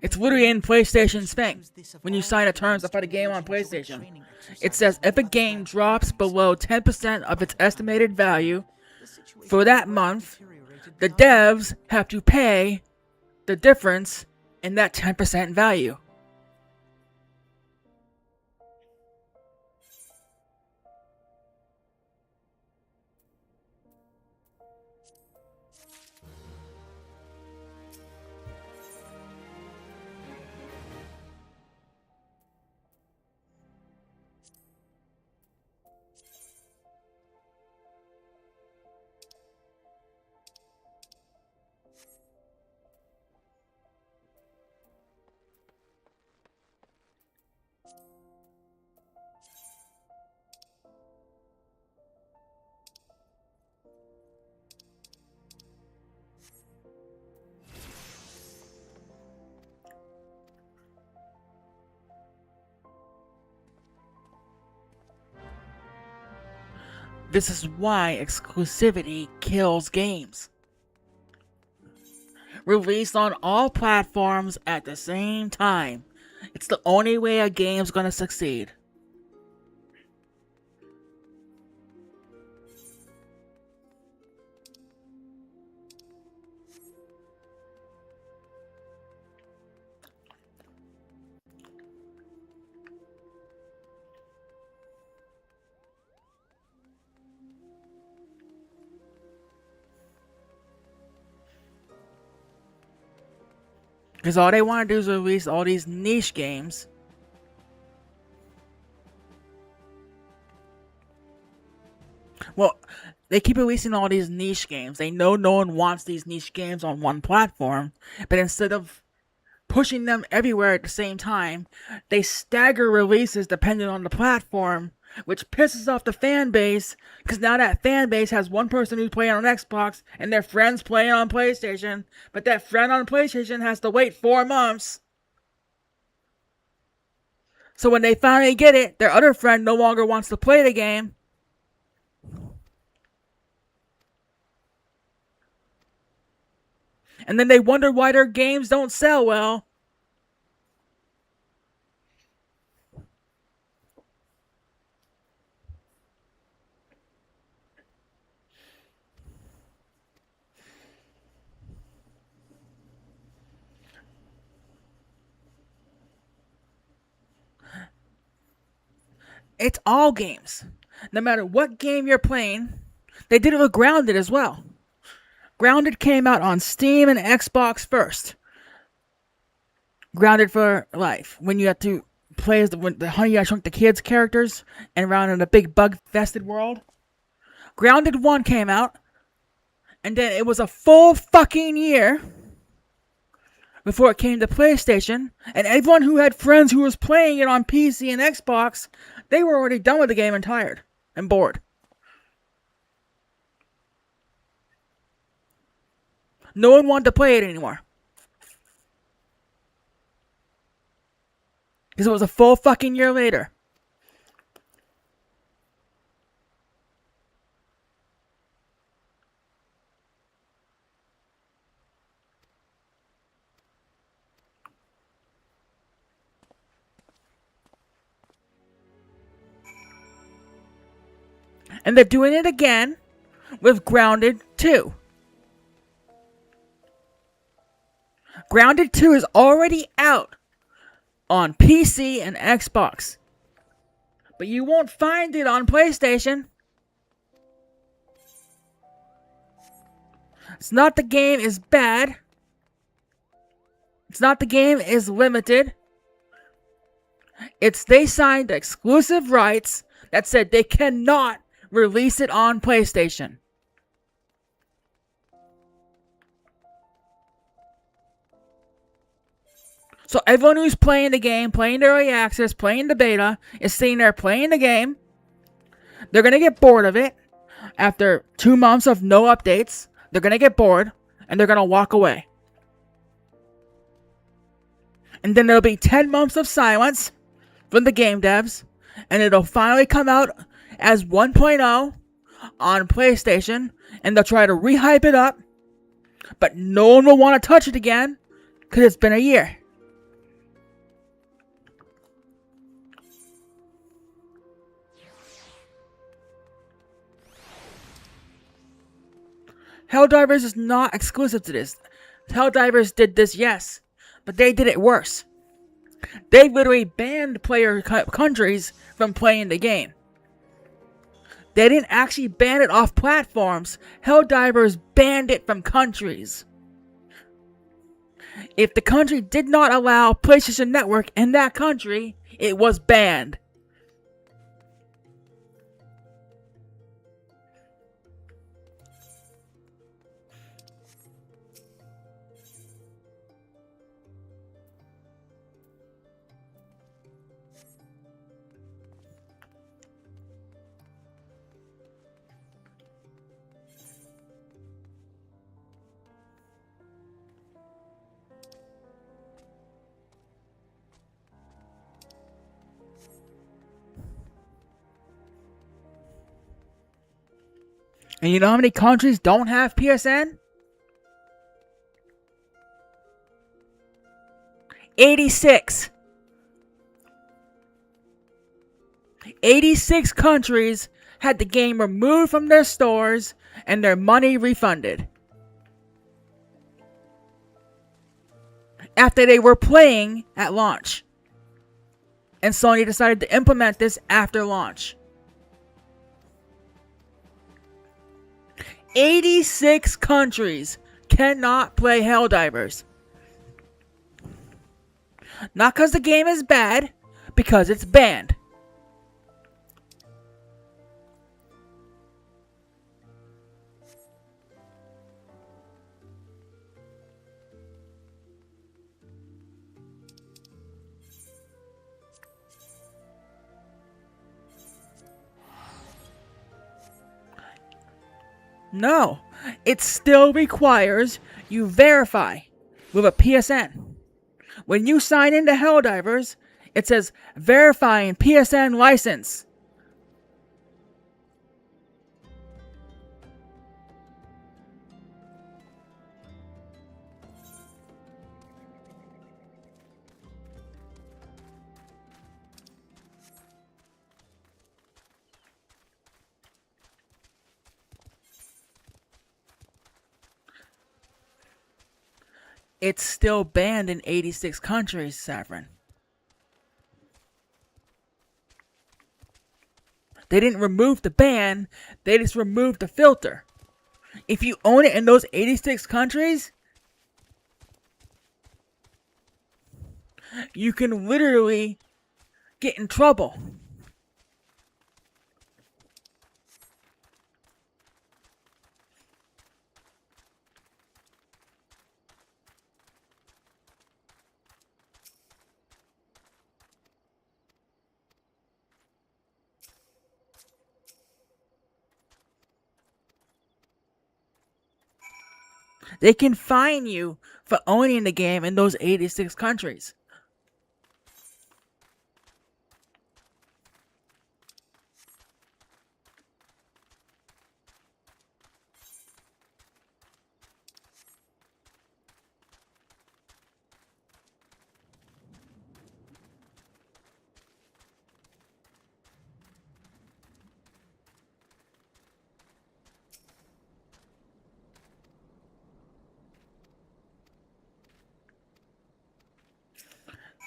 S1: It's literally in PlayStation's thing. When you sign a terms for the game on PlayStation, it says if a game drops below 10% of its estimated value for that month, the devs have to pay the difference in that 10% value. This is why exclusivity kills games. Released on all platforms at the same time. It's the only way a game's gonna succeed. Because all they want to do is release all these niche games. Well, they keep releasing all these niche games. They know no one wants these niche games on one platform. But instead of pushing them everywhere at the same time. They stagger releases depending on the platform, which pisses off the fan base, because now that fan base has one person who's playing on Xbox and their friends playing on PlayStation, but that friend on PlayStation has to wait 4 months. So when they finally get it, their other friend no longer wants to play the game. And then they wonder why their games don't sell well. It's all games. No matter what game you're playing. They did it with Grounded as well. Grounded came out on Steam and Xbox first. Grounded for Life. When you have to play as the Honey I Shrunk the Kids characters and around in a big bug-fested world. Grounded 1 came out. And then it was a full fucking year before it came to PlayStation. And everyone who had friends who was playing it on PC and Xbox, they were already done with the game and tired and bored. No one wanted to play it anymore. Because it was a full fucking year later. And they're doing it again with Grounded 2. Grounded 2 is already out on PC and Xbox. But you won't find it on PlayStation. It's not the game is bad. It's not the game is limited. It's they signed exclusive rights that said they cannot release it on PlayStation. So everyone who's playing the game, playing the early access, playing the beta, is sitting there playing the game. They're going to get bored of it. After 2 months of no updates, they're going to get bored, and they're going to walk away. And then there'll be 10 months of silence from the game devs, and it'll finally come out as 1.0 on PlayStation, and they'll try to rehype it up, but no one will want to touch it again, because it's been a year. Helldivers is not exclusive to this. Helldivers did this, yes, but they did it worse. They literally banned player countries from playing the game. They didn't actually ban it off platforms. Helldivers banned it from countries. If the country did not allow PlayStation Network in that country, it was banned. And you know how many countries don't have PSN? 86. 86 countries had the game removed from their stores and their money refunded. After they were playing at launch. And Sony decided to implement this after launch. 86 countries cannot play Helldivers. Not because the game is bad, because it's banned. No, it still requires you verify with a PSN. When you sign into Helldivers, it says verifying PSN license. It's still banned in 86 countries, Saffron. They didn't remove the ban, they just removed the filter. If you own it in those 86 countries, you can literally get in trouble. They can fine you for owning the game in those 86 countries.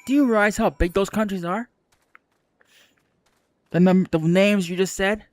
S1: Do you realize how big those countries are? The names you just said?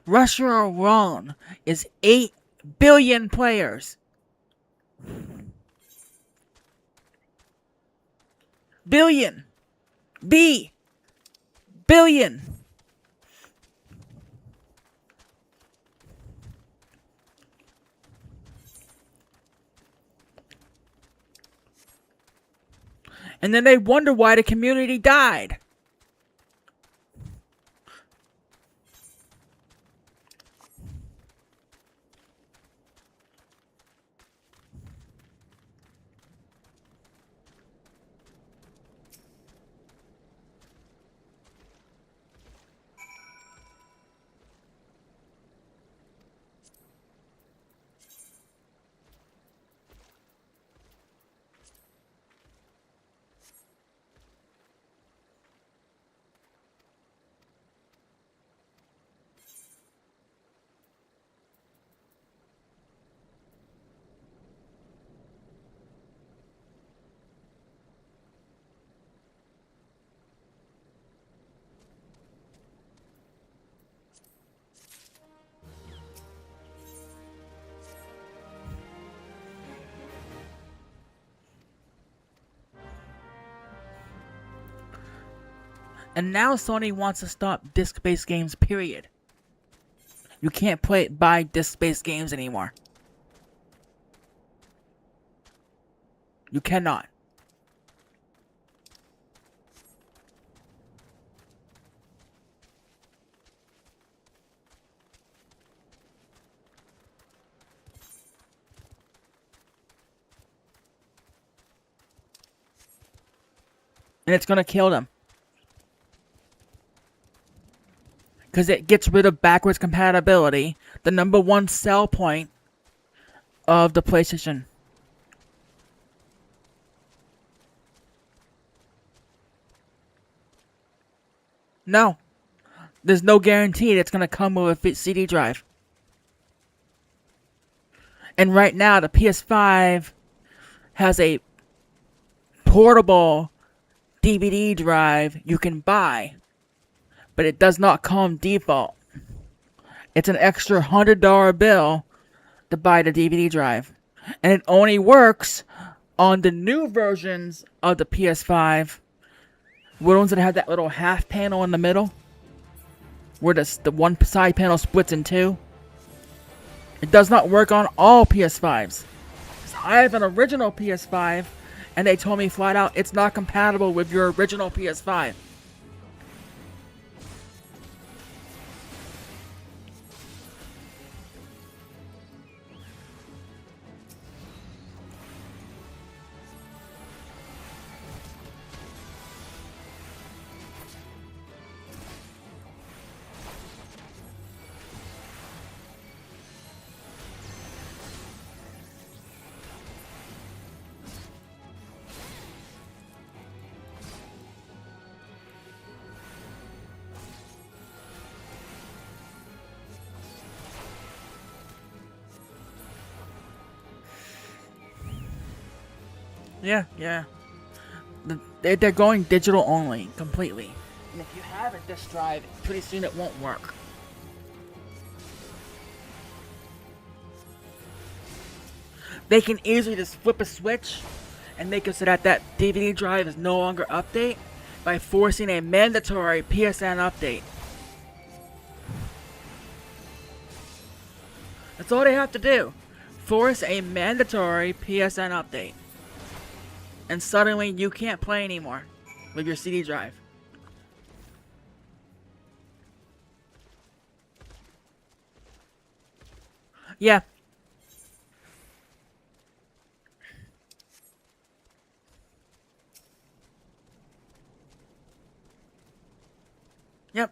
S1: Russia alone is 8 billion players. Billion. Billion. And then they wonder why the community died. And now Sony wants to stop disc-based games, period. You can't buy disc-based games anymore. You cannot. And it's gonna kill them. Because it gets rid of backwards compatibility, the #1 sell point of the PlayStation. No. There's no guarantee it's going to come with a CD drive. And right now, the PS5 has a portable DVD drive you can buy, but it does not come default. It's an extra $100 bill to buy the DVD drive. And it only works on the new versions of the PS5. Ones that have that little half panel in the middle, where the one side panel splits in two. It does not work on all PS5s. I have an original PS5, and they told me flat out it's not compatible with your original PS5. Yeah. They're going digital only, completely. And if you have a disk drive, pretty soon it won't work. They can easily just flip a switch and make it so that that DVD drive is no longer update by forcing a mandatory PSN update. That's all they have to do. Force a mandatory PSN update. And suddenly you can't play anymore with your CD drive. Yeah. Yep.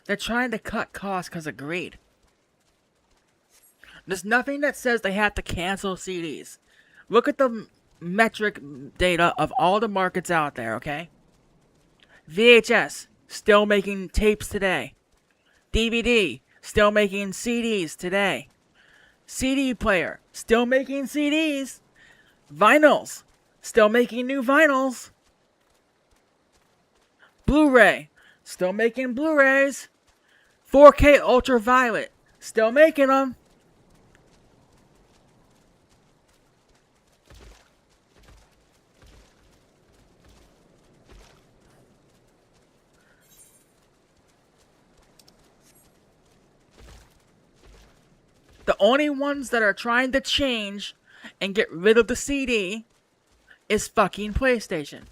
S1: They're trying to cut costs because of greed. There's nothing that says they have to cancel CDs. Look at the metric data of all the markets out there, okay? VHS, still making tapes today. DVD, still making CDs today. CD player, still making CDs. Vinyls, still making new vinyls. Blu-ray, still making Blu-rays. 4K ultraviolet, still making them. The only ones that are trying to change and get rid of the CD is fucking PlayStation.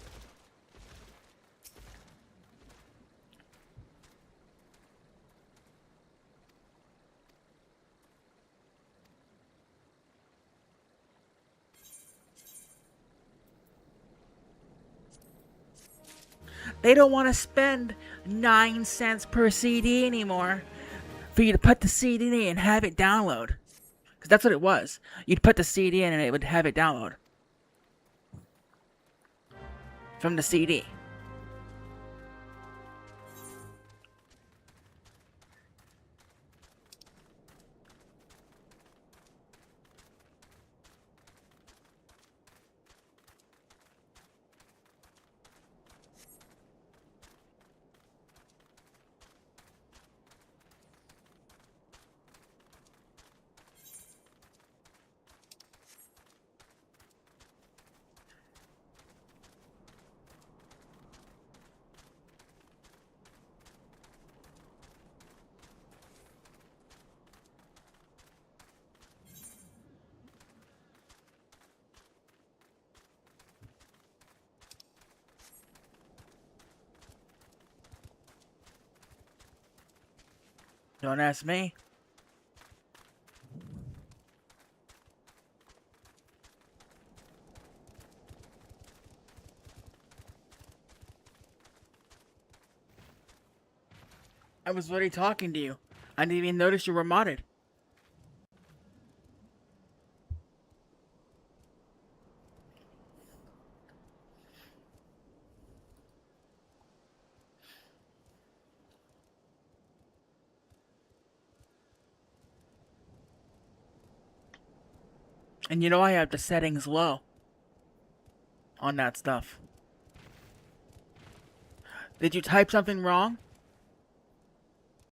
S1: They don't want to spend 9 cents per CD anymore for you to put the CD in and have it download. Because that's what it was. You'd put the CD in and it would have it download from the CD. Don't ask me. I was already talking to you. I didn't even notice you were modded. And you know I have the settings low on that stuff. Did you type something wrong?